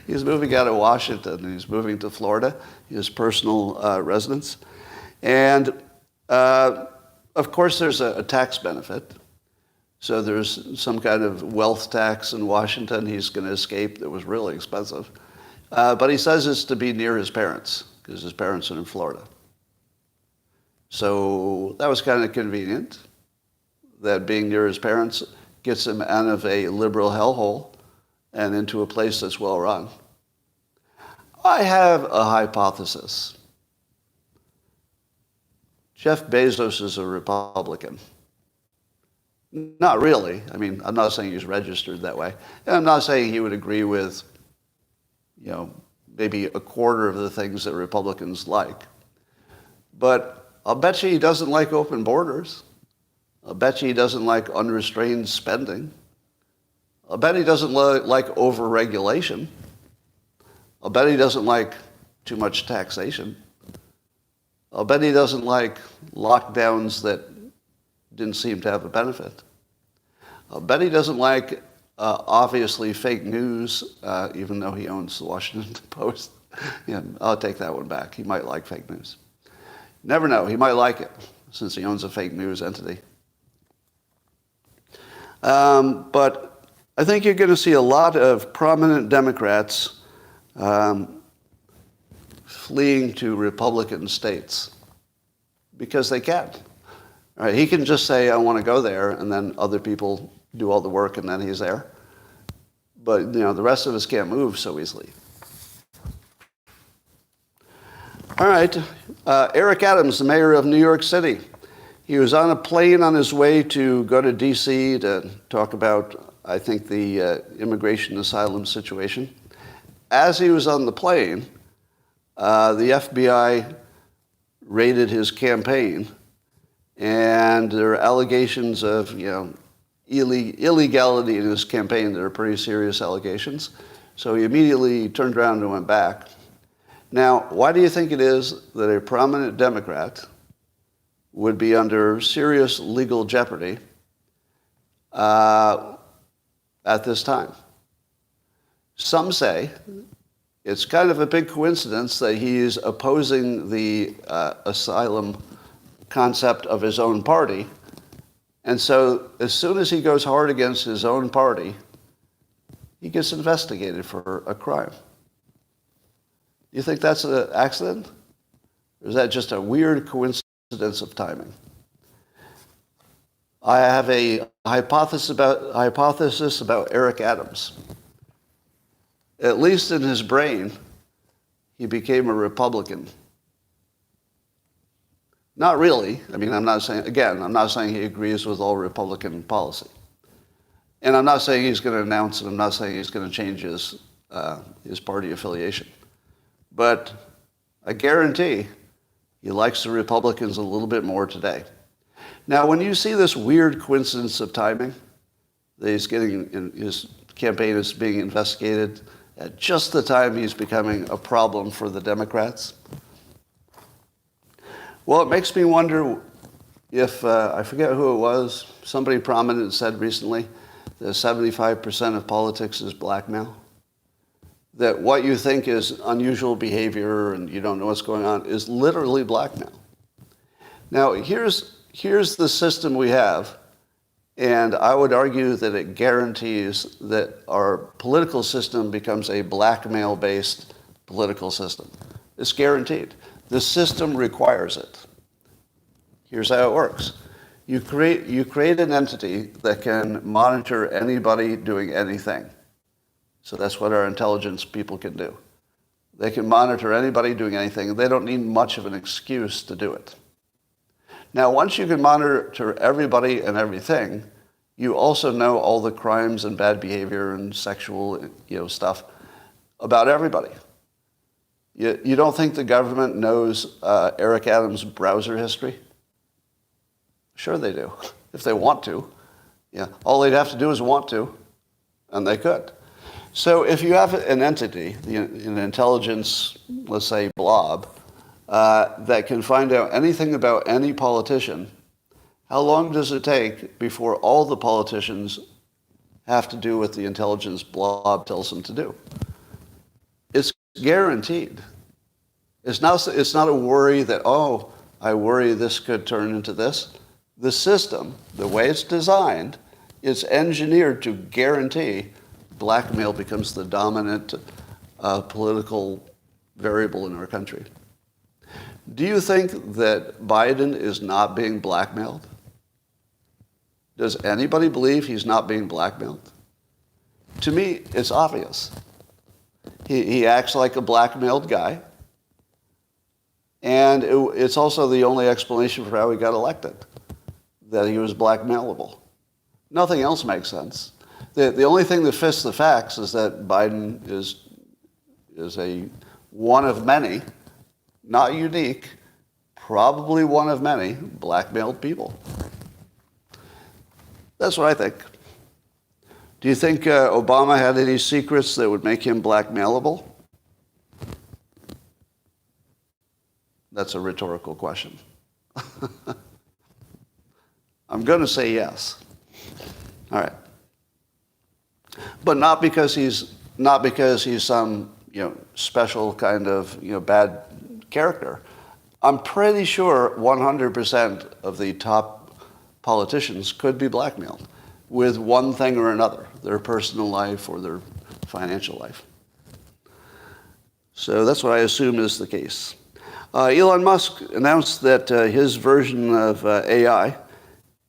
He's moving out of Washington, and he's moving to Florida, his personal residence. And, of course, there's a tax benefit. So there's some kind of wealth tax in Washington he's going to escape that was really expensive. But he says it's to be near his parents, because his parents are in Florida. So that was kind of convenient, that being near his parents gets him out of a liberal hellhole and into a place that's well run. I have a hypothesis. Jeff Bezos is a Republican. Not really. I mean, I'm not saying he's registered that way. And I'm not saying he would agree with, maybe a quarter of the things that Republicans like. But I'll bet you he doesn't like open borders. I'll bet you he doesn't like unrestrained spending. I'll bet he doesn't like over-regulation. I'll bet he doesn't like too much taxation. I'll bet he doesn't like lockdowns that didn't seem to have a benefit. I'll bet he doesn't like, obviously, fake news, even though he owns the Washington Post. I'll take that one back. He might like fake news. Never know. He might like it, since he owns a fake news entity. But I think you're going to see a lot of prominent Democrats fleeing to Republican states because they can. All right, he can just say, I want to go there, and then other people do all the work, and then he's there. But, the rest of us can't move so easily. All right, Eric Adams, the mayor of New York City. He was on a plane on his way to go to D.C. to talk about, I think, the immigration asylum situation. As he was on the plane, the FBI raided his campaign, and there are allegations of, illegality in his campaign that are pretty serious allegations. So he immediately turned around and went back. Now, why do you think it is that a prominent Democrat would be under serious legal jeopardy at this time? Some say it's kind of a big coincidence that he's opposing the asylum concept of his own party. And so as soon as he goes hard against his own party, he gets investigated for a crime. You think that's an accident? Or is that just a weird coincidence of timing? I have a hypothesis about Eric Adams. At least in his brain, he became a Republican. Not really. I mean, I'm not saying he agrees with all Republican policy. And I'm not saying he's going to announce it. I'm not saying he's going to change his party affiliation. But I guarantee he likes the Republicans a little bit more today. Now, when you see this weird coincidence of timing, that his campaign is being investigated at just the time he's becoming a problem for the Democrats, well, it makes me wonder if, I forget who it was, somebody prominent said recently that 75% of politics is blackmail. That what you think is unusual behavior and you don't know what's going on is literally blackmail. Now, here's the system we have, and I would argue that it guarantees that our political system becomes a blackmail-based political system. It's guaranteed. The system requires it. Here's how it works. You create an entity that can monitor anybody doing anything. So that's what our intelligence people can do. They can monitor anybody doing anything. They don't need much of an excuse to do it. Now, once you can monitor everybody and everything, you also know all the crimes and bad behavior and sexual, stuff about everybody. You don't think the government knows Eric Adams' browser history? Sure they do, if they want to. Yeah, all they'd have to do is want to, and they could. So if you have an entity, an intelligence, let's say, blob, that can find out anything about any politician, how long does it take before all the politicians have to do what the intelligence blob tells them to do? It's guaranteed. It's not a worry that, I worry this could turn into this. The system, the way it's designed, is engineered to guarantee blackmail becomes the dominant political variable in our country. Do you think that Biden is not being blackmailed? Does anybody believe he's not being blackmailed? To me, it's obvious. He acts like a blackmailed guy. And it's also the only explanation for how he got elected, that he was blackmailable. Nothing else makes sense. The only thing that fits the facts is that Biden is a one of many, not unique, probably one of many blackmailed people. That's what I think. Do you think Obama had any secrets that would make him blackmailable? That's a rhetorical question. I'm going to say yes. All right. But not because he's some, special kind of, bad character. I'm pretty sure 100% of the top politicians could be blackmailed with one thing or another, their personal life or their financial life. So that's what I assume is the case. Elon Musk announced that his version of AI,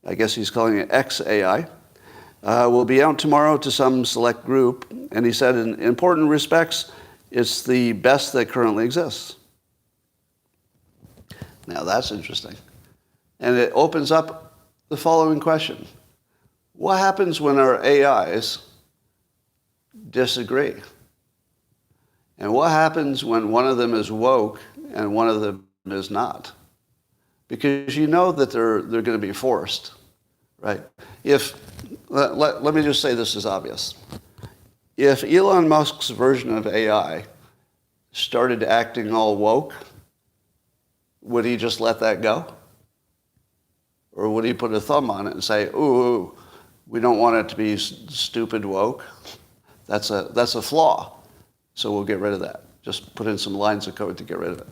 I guess he's calling it XAI, will be out tomorrow to some select group. And he said, in important respects, it's the best that currently exists. Now, that's interesting. And it opens up the following question. What happens when our AIs disagree? And what happens when one of them is woke and one of them is not? Because you know that they're going to be forced, right? Let me just say this is obvious. If Elon Musk's version of AI started acting all woke, would he just let that go? Or would he put a thumb on it and say, ooh, we don't want it to be stupid woke? That's a flaw, so we'll get rid of that. Just put in some lines of code to get rid of it.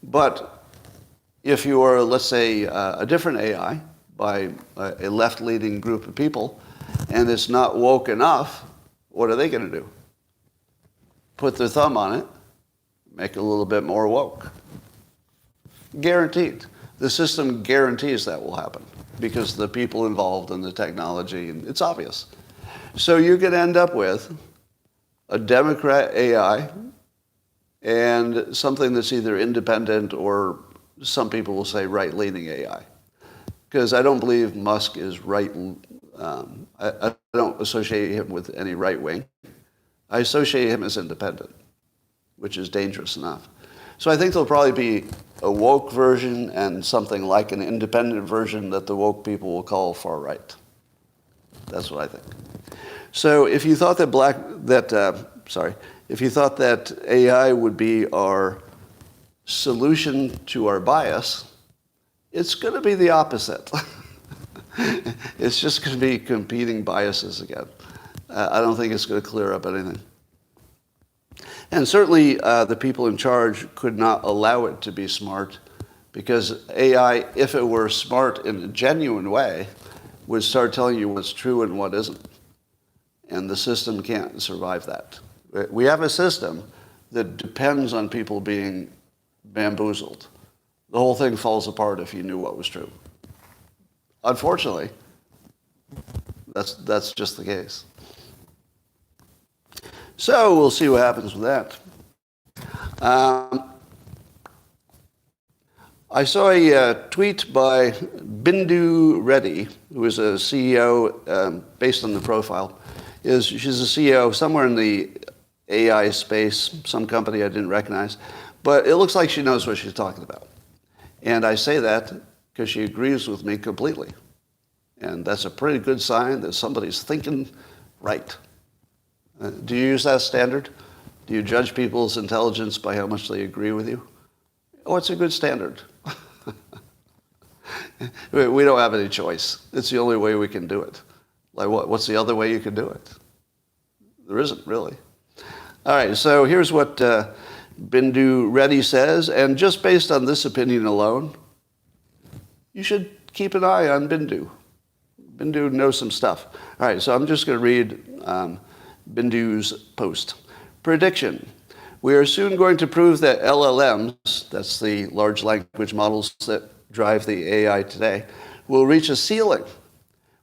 But if you are, let's say, a different AI by a left-leaning group of people, and it's not woke enough, what are they going to do? Put their thumb on it, make it a little bit more woke. Guaranteed. The system guarantees that will happen because the people involved in the technology, and it's obvious. So you could end up with a Democrat AI and something that's either independent or some people will say right-leaning AI. Because I don't believe Musk is right. I don't associate him with any right wing. I associate him as independent, which is dangerous enough. So I think there'll probably be a woke version and something like an independent version that the woke people will call far right. That's what I think. So if you thought if you thought that AI would be our solution to our bias, it's going to be the opposite. It's just going to be competing biases again. I don't think it's going to clear up anything. And certainly the people in charge could not allow it to be smart because AI, if it were smart in a genuine way, would start telling you what's true and what isn't. And the system can't survive that. We have a system that depends on people being bamboozled. The whole thing falls apart if you knew what was true. Unfortunately, that's just the case. So we'll see what happens with that. I saw a tweet by Bindu Ready, who is a CEO based on the profile. She's a CEO somewhere in the AI space, some company I didn't recognize, but it looks like she knows what she's talking about. And I say that because she agrees with me completely. And that's a pretty good sign that somebody's thinking right. Do you use that standard? Do you judge people's intelligence by how much they agree with you? Oh, it's a good standard. We don't have any choice. It's the only way we can do it. Like what's the other way you can do it? There isn't really. All right, so here's what Bindu Ready says, and just based on this opinion alone, you should keep an eye on Bindu. Bindu knows some stuff. All right, so I'm just going to read Bindu's post. Prediction. We are soon going to prove that LLMs, that's the large language models that drive the AI today, will reach a ceiling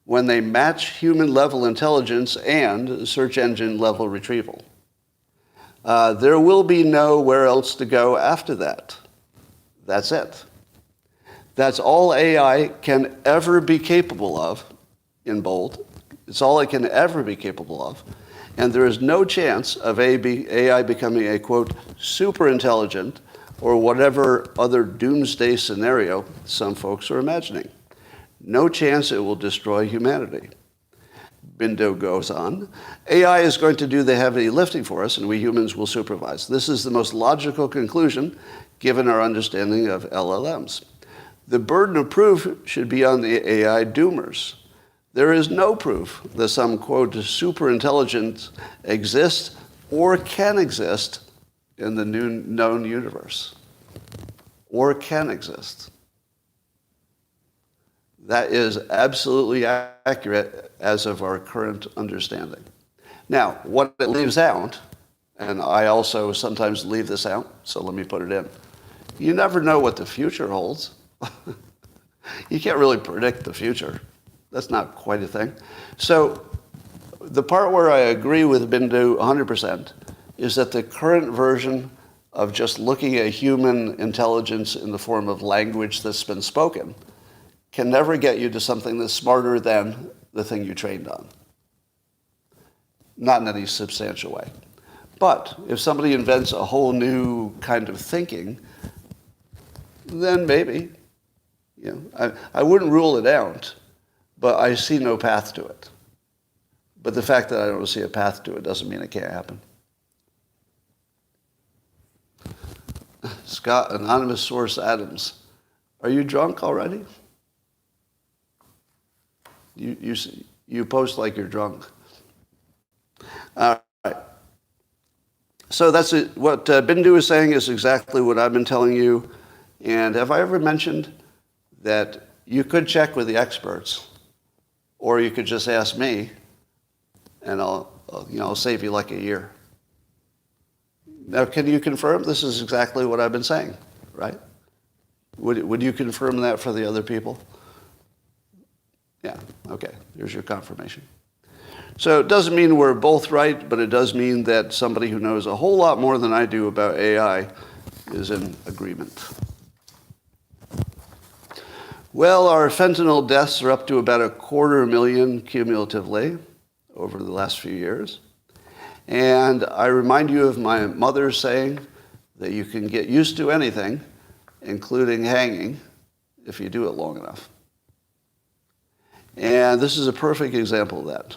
when they match human-level intelligence and search engine-level retrieval. There will be nowhere else to go after that. That's it. That's all AI can ever be capable of, in bold. It's all it can ever be capable of. And there is no chance of AI becoming a, quote, super intelligent or whatever other doomsday scenario some folks are imagining. No chance it will destroy humanity. Bindu goes on, AI is going to do the heavy lifting for us, and we humans will supervise. This is the most logical conclusion, given our understanding of LLMs. The burden of proof should be on the AI doomers. There is no proof that some, quote, superintelligence exists or can exist in the new known universe. Or can exist. That is absolutely accurate as of our current understanding. Now, what it leaves out, and I also sometimes leave this out, so let me put it in. You never know what the future holds. You can't really predict the future. That's not quite a thing. So the part where I agree with Bindu 100% is that the current version of just looking at human intelligence in the form of language that's been spoken can never get you to something that's smarter than the thing you trained on. Not in any substantial way. But if somebody invents a whole new kind of thinking, then maybe. I wouldn't rule it out, but I see no path to it. But the fact that I don't see a path to it doesn't mean it can't happen. Scott, anonymous source Adams. Are you drunk already? You post like you're drunk. All right. So that's it. What Bindu is saying is exactly what I've been telling you. And have I ever mentioned that you could check with the experts, or you could just ask me, and I'll save you like a year. Now, can you confirm this is exactly what I've been saying, right? Would you confirm that for the other people? Yeah, okay, here's your confirmation. So it doesn't mean we're both right, but it does mean that somebody who knows a whole lot more than I do about AI is in agreement. Well, our fentanyl deaths are up to about 250,000 cumulatively over the last few years. And I remind you of my mother saying that you can get used to anything, including hanging, if you do it long enough. And this is a perfect example of that.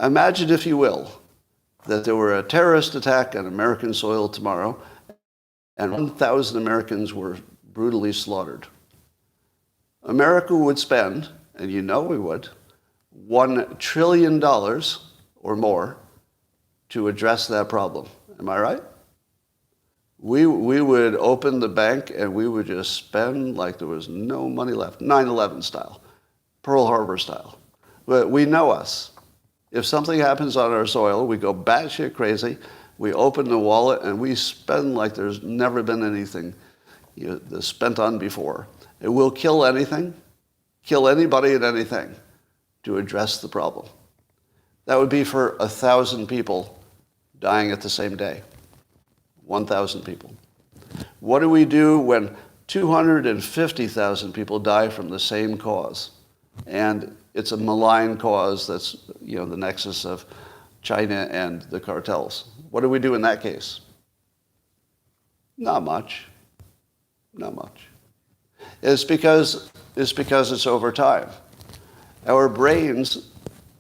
Imagine, if you will, that there were a terrorist attack on American soil tomorrow, and 1,000 Americans were brutally slaughtered. America would spend, and you know we would, $1 trillion or more to address that problem. Am I right? We would open the bank and we would just spend like there was no money left, 9/11 style, Pearl Harbor style. But we know us. If something happens on our soil, we go batshit crazy, we open the wallet and we spend like there's never been anything spent on before. It will kill anything, kill anybody and anything to address the problem. That would be for 1,000 people dying at the same day. 1,000 people. What do we do when 250,000 people die from the same cause? And it's a malign cause that's, the nexus of China and the cartels. What do we do in that case? Not much. Not much. It's because it's over time. Our brains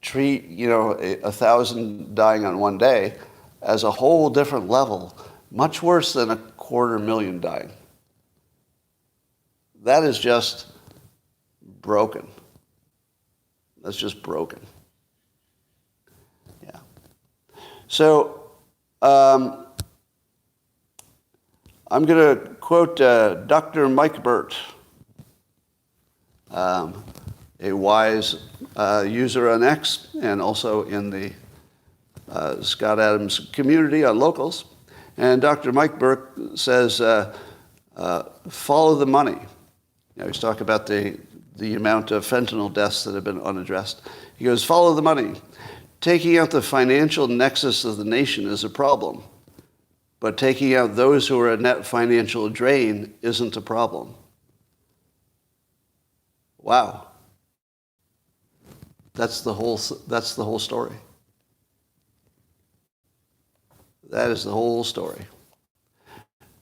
treat, 1,000 dying on one day as a whole different level, much worse than 250,000 dying. That is just broken. That's just broken. Yeah. So I'm going to quote Dr. Mike Burt, a wise user on X and also in the Scott Adams community on Locals. And Dr. Mike Burt says, follow the money. He's talking about the amount of fentanyl deaths that have been unaddressed. He goes, follow the money. Taking out the financial nexus of the nation is a problem. But taking out those who are a net financial drain isn't a problem. Wow. That's the whole story. That is the whole story.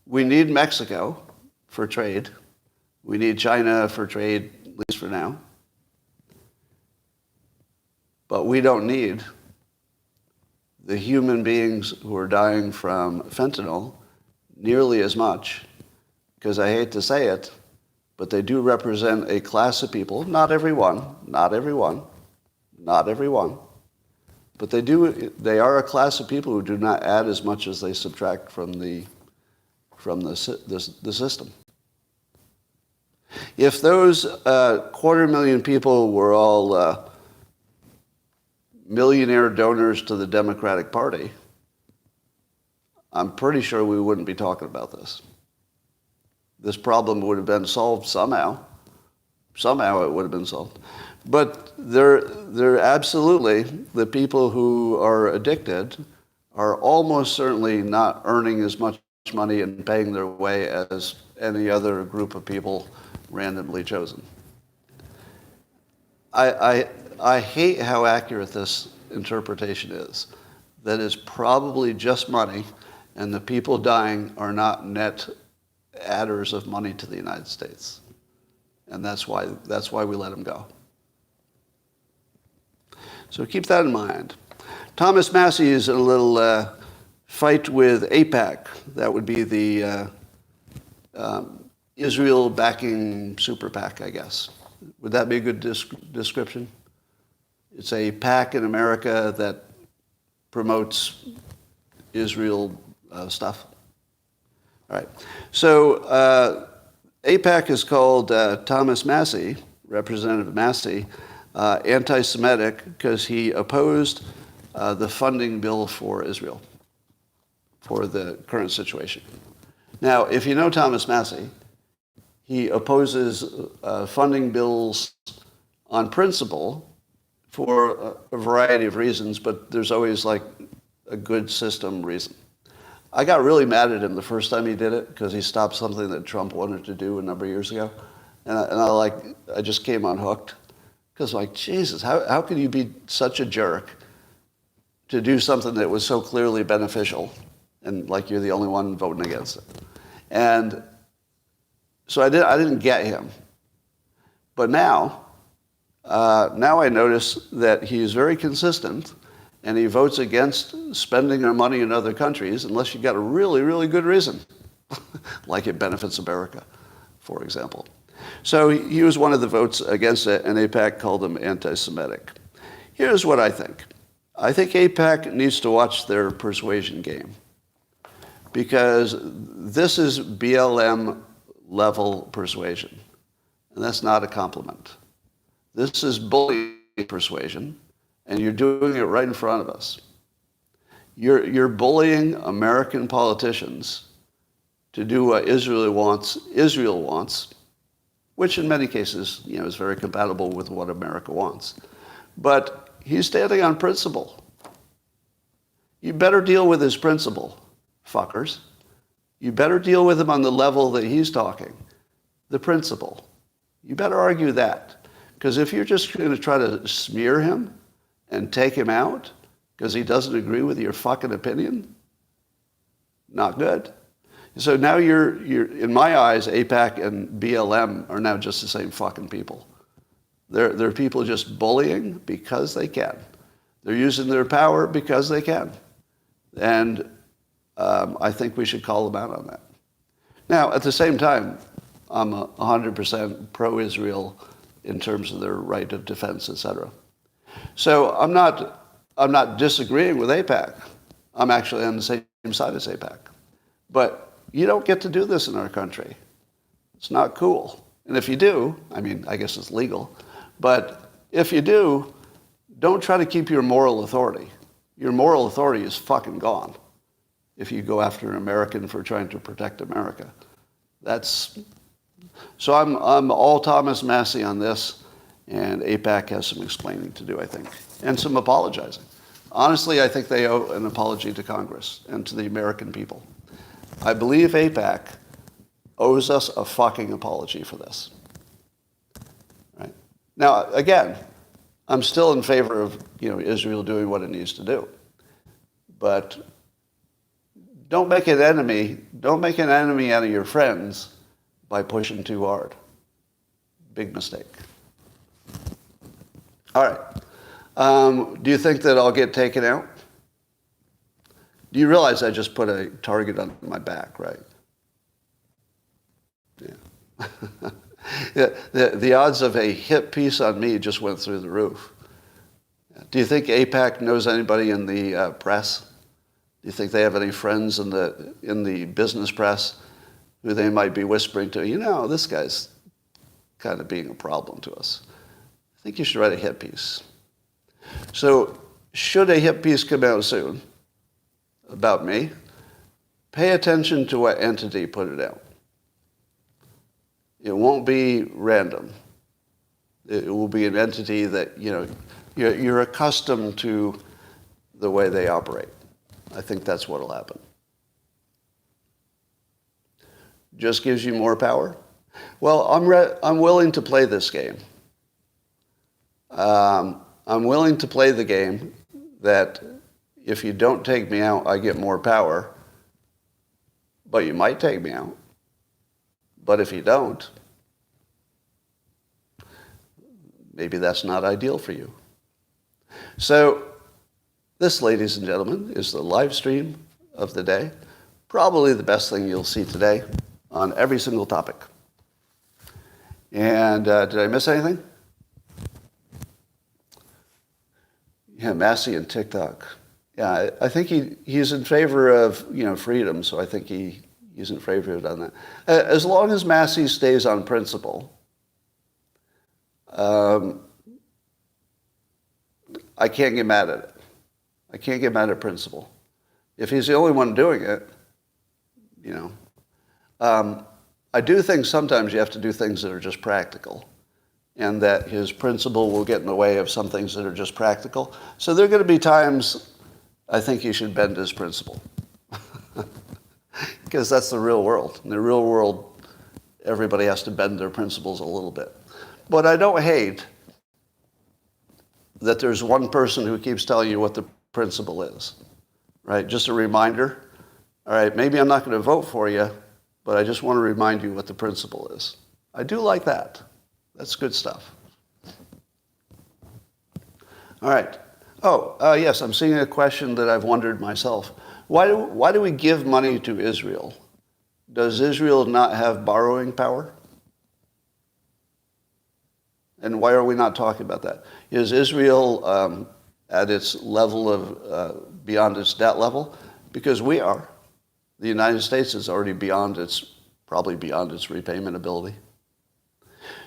We need Mexico for trade. We need China for trade, at least for now. But we don't need the human beings who are dying from fentanyl nearly as much, because I hate to say it, but they do represent a class of people, not everyone, but they are a class of people who do not add as much as they subtract from the system. If those 250,000 people were all millionaire donors to the Democratic Party, I'm pretty sure we wouldn't be talking about this. This problem would have been solved somehow. Somehow it would have been solved. But they're absolutely, the people who are addicted are almost certainly not earning as much money and paying their way as any other group of people randomly chosen. I hate how accurate this interpretation is. That is probably just money, and the people dying are not net adders of money to the United States. And that's why we let them go. So keep that in mind. Thomas Massie is in a little fight with AIPAC. That would be the Israel backing super PAC, I guess. Would that be a good description? It's a PAC in America that promotes Israel stuff. All right. So AIPAC is called Thomas Massie, Representative Massie, anti-Semitic because he opposed the funding bill for Israel, for the current situation. Now, if you know Thomas Massie, he opposes funding bills on principle for a variety of reasons, but there's always like a good system reason. I got really mad at him the first time he did it because he stopped something that Trump wanted to do a number of years ago. And I just came unhooked because like, Jesus, how could you be such a jerk to do something that was so clearly beneficial and like you're the only one voting against it? And so I didn't get him. But now I notice that he's very consistent and he votes against spending our money in other countries unless you've got a really, really good reason, like it benefits America, for example. So he was one of the votes against it, and AIPAC called him anti-Semitic. Here's what I think. I think AIPAC needs to watch their persuasion game because this is BLM-level persuasion, and that's not a compliment. This is bullying persuasion, and you're doing it right in front of us. You're bullying American politicians to do what Israel wants, which in many cases, is very compatible with what America wants. But he's standing on principle. You better deal with his principle, fuckers. You better deal with him on the level that he's talking, the principle. You better argue that. Because if you're just going to try to smear him and take him out because he doesn't agree with your fucking opinion, not good. So now you're in my eyes, AIPAC and BLM are now just the same fucking people. They're people just bullying because they can. They're using their power because they can. And I think we should call them out on that. Now, at the same time, I'm 100% pro-Israel in terms of their right of defense, etc. So I'm not disagreeing with AIPAC. I'm actually on the same side as AIPAC. But you don't get to do this in our country. It's not cool. And if you do, I guess it's legal, but if you do, don't try to keep your moral authority. Your moral authority is fucking gone if you go after an American for trying to protect America. So I'm all Thomas Massie on this, and AIPAC has some explaining to do, I think, and some apologizing. Honestly, I think they owe an apology to Congress and to the American people. I believe AIPAC owes us a fucking apology for this. Right? Now, again, I'm still in favor of Israel doing what it needs to do. But don't make an enemy out of your friends by pushing too hard. Big mistake. All right. Do you think that I'll get taken out? Do you realize I just put a target on my back, right? Yeah. The odds of a hit piece on me just went through the roof. Do you think AIPAC knows anybody in the press? Do you think they have any friends in the business press who they might be whispering to, this guy's kind of being a problem to us? I think you should write a hit piece. So should a hit piece come out soon about me, pay attention to what entity put it out. It won't be random. It will be an entity that, you're accustomed to the way they operate. I think that's what will happen. Just gives you more power? Well, I'm willing to play this game. I'm willing to play the game that if you don't take me out, I get more power. But you might take me out. But if you don't, maybe that's not ideal for you. So this, ladies and gentlemen, is the live stream of the day. Probably the best thing you'll see today on every single topic. And did I miss anything? Yeah, Massey and TikTok. Yeah, I think he's in favor of freedom, so I think he's in favor of that. As long as Massey stays on principle, I can't get mad at it. I can't get mad at principle. If he's the only one doing it, I do think sometimes you have to do things that are just practical, and that his principle will get in the way of some things that are just practical. So there are going to be times I think he should bend his principle. Because that's the real world. In the real world, everybody has to bend their principles a little bit. But I don't hate that there's one person who keeps telling you what the principle is, right? Just a reminder. All right, maybe I'm not going to vote for you, but I just want to remind you what the principle is. I do like that. That's good stuff. All right. Yes, I'm seeing a question that I've wondered myself. Why do we give money to Israel? Does Israel not have borrowing power? And why are we not talking about that? Is Israel at its level of beyond its debt level? Because we are. The United States is already probably beyond its repayment ability.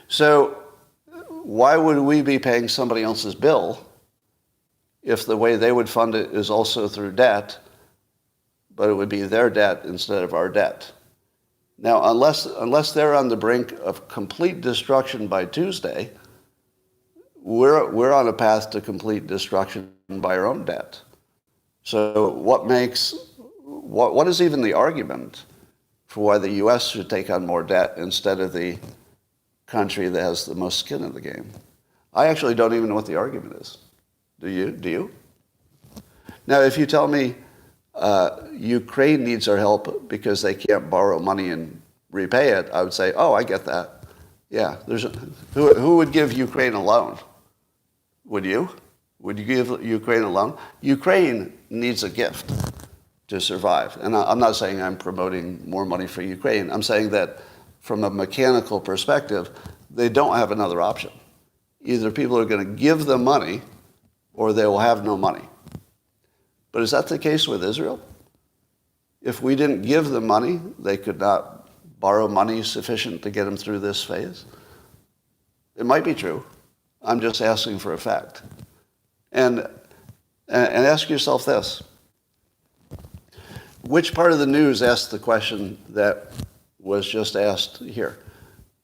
So why would we be paying somebody else's bill if the way they would fund it is also through debt, but it would be their debt instead of our debt? Now, unless they're on the brink of complete destruction by Tuesday, we're on a path to complete destruction by our own debt. So what is even the argument for why the U.S. should take on more debt instead of the country that has the most skin in the game? I actually don't even know what the argument is. Do you? Now, if you tell me Ukraine needs our help because they can't borrow money and repay it, I would say, oh, I get that. Yeah, who would give Ukraine a loan? Would you? Would you give Ukraine a loan? Ukraine needs a gift to survive. And I'm not saying I'm promoting more money for Ukraine. I'm saying that from a mechanical perspective, they don't have another option. Either people are going to give them money or they will have no money. But is that the case with Israel? If we didn't give them money, they could not borrow money sufficient to get them through this phase? It might be true. I'm just asking for a fact. And ask yourself this. Which part of the news asked the question that was just asked here?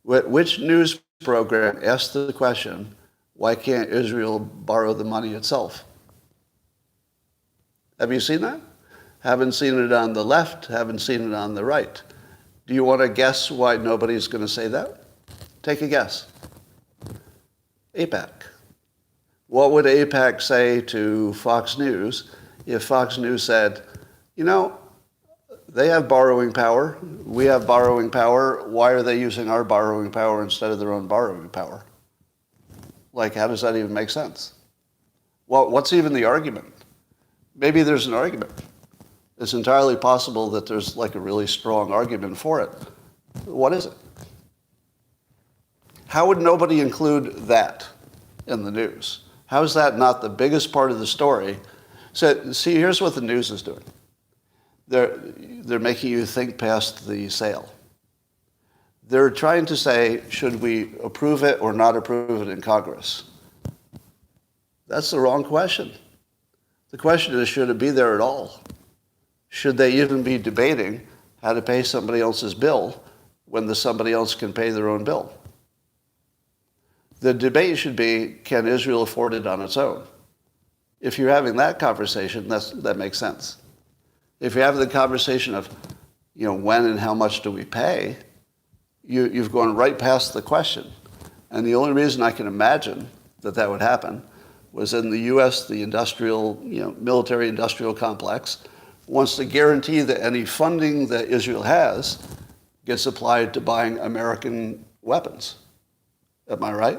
Which news program asked the question, why can't Israel borrow the money itself? Have you seen that? Haven't seen it on the left, haven't seen it on the right. Do you want to guess why nobody's going to say that? Take a guess. AIPAC. What would AIPAC say to Fox News if Fox News said, you know, they have borrowing power, we have borrowing power, why are they using our borrowing power instead of their own borrowing power? Like, how does that even make sense? Well, what's even the argument? Maybe there's an argument. It's entirely possible that there's like a really strong argument for it. What is it? How would nobody include that in the news? How is that not the biggest part of the story? So, see, here's what the news is doing. They're making you think past the sale. They're trying to say, should we approve it or not approve it in Congress? That's the wrong question. The question is, should it be there at all? Should they even be debating how to pay somebody else's bill when the somebody else can pay their own bill? The debate should be, can Israel afford it on its own? If you're having that conversation, that makes sense. If you're having the conversation of, when and how much do we pay, you've gone right past the question. And the only reason I can imagine that would happen was in the U.S., the industrial, military-industrial complex wants to guarantee that any funding that Israel has gets applied to buying American weapons. Am I right?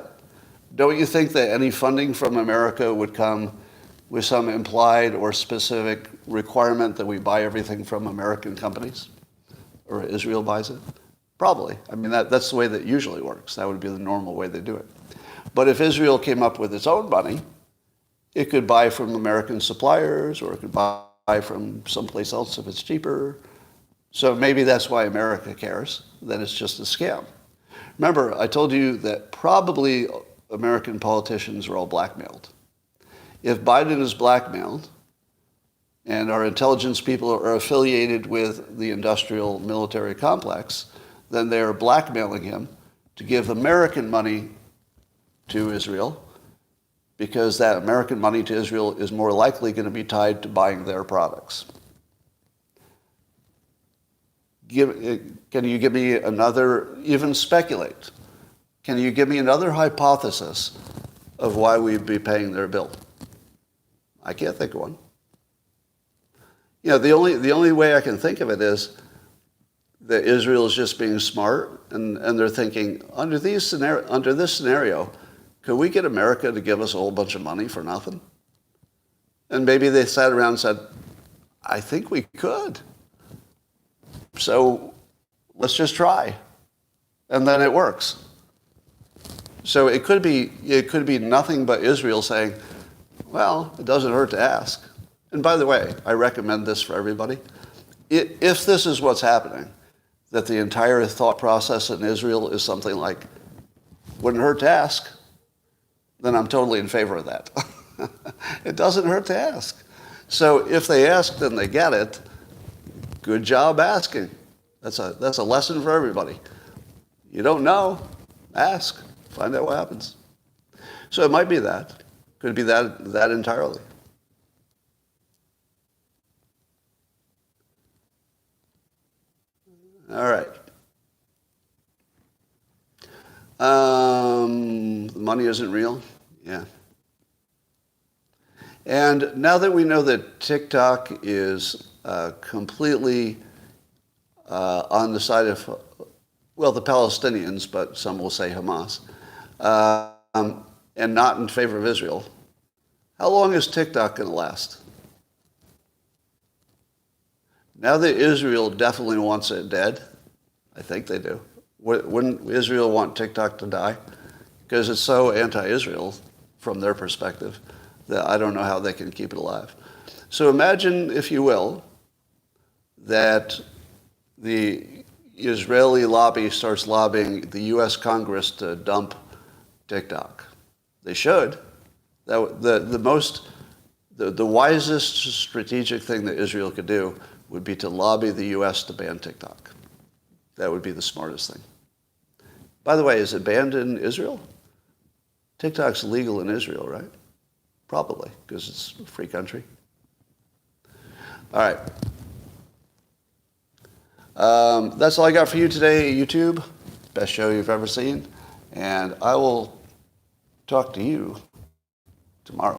Don't you think that any funding from America would come with some implied or specific requirement that we buy everything from American companies? Or Israel buys it? Probably. I mean, that's the way that usually works. That would be the normal way they do it. But if Israel came up with its own money, it could buy from American suppliers, or it could buy from someplace else if it's cheaper. So maybe that's why America cares, that it's just a scam. Remember, I told you that probably American politicians are all blackmailed. If Biden is blackmailed, and our intelligence people are affiliated with the industrial military complex, then they are blackmailing him to give American money to Israel, because that American money to Israel is more likely going to be tied to buying their products. Can you give me another, even speculate, can you give me another hypothesis of why we'd be paying their bill? I can't think of one. The only way I can think of it is that Israel is just being smart, and they're thinking, under this scenario, could we get America to give us a whole bunch of money for nothing? And maybe they sat around and said, I think we could. So let's just try. And then it works. So it could be nothing but Israel saying, well, it doesn't hurt to ask. And by the way, I recommend this for everybody. If this is what's happening, that the entire thought process in Israel is something like, wouldn't hurt to ask, then I'm totally in favor of that. It doesn't hurt to ask. So if they ask, then they get it. Good job asking. That's a lesson for everybody. You don't know, ask. Find out what happens. So it might be that. Could be that entirely. All right. The money isn't real? Yeah. And now that we know that TikTok is completely on the side of, the Palestinians, but some will say Hamas, and not in favor of Israel, how long is TikTok going to last? Now that Israel definitely wants it dead, I think they do. Wouldn't Israel want TikTok to die? Because it's so anti-Israel from their perspective that I don't know how they can keep it alive. So imagine, if you will, that the Israeli lobby starts lobbying the U.S. Congress to dump TikTok. They should. The wisest strategic thing that Israel could do would be to lobby the U.S. to ban TikTok. That would be the smartest thing. By the way, is it banned in Israel? TikTok's legal in Israel, right? Probably, because it's a free country. All right. That's all I got for you today, YouTube. Best show you've ever seen. And I will talk to you tomorrow.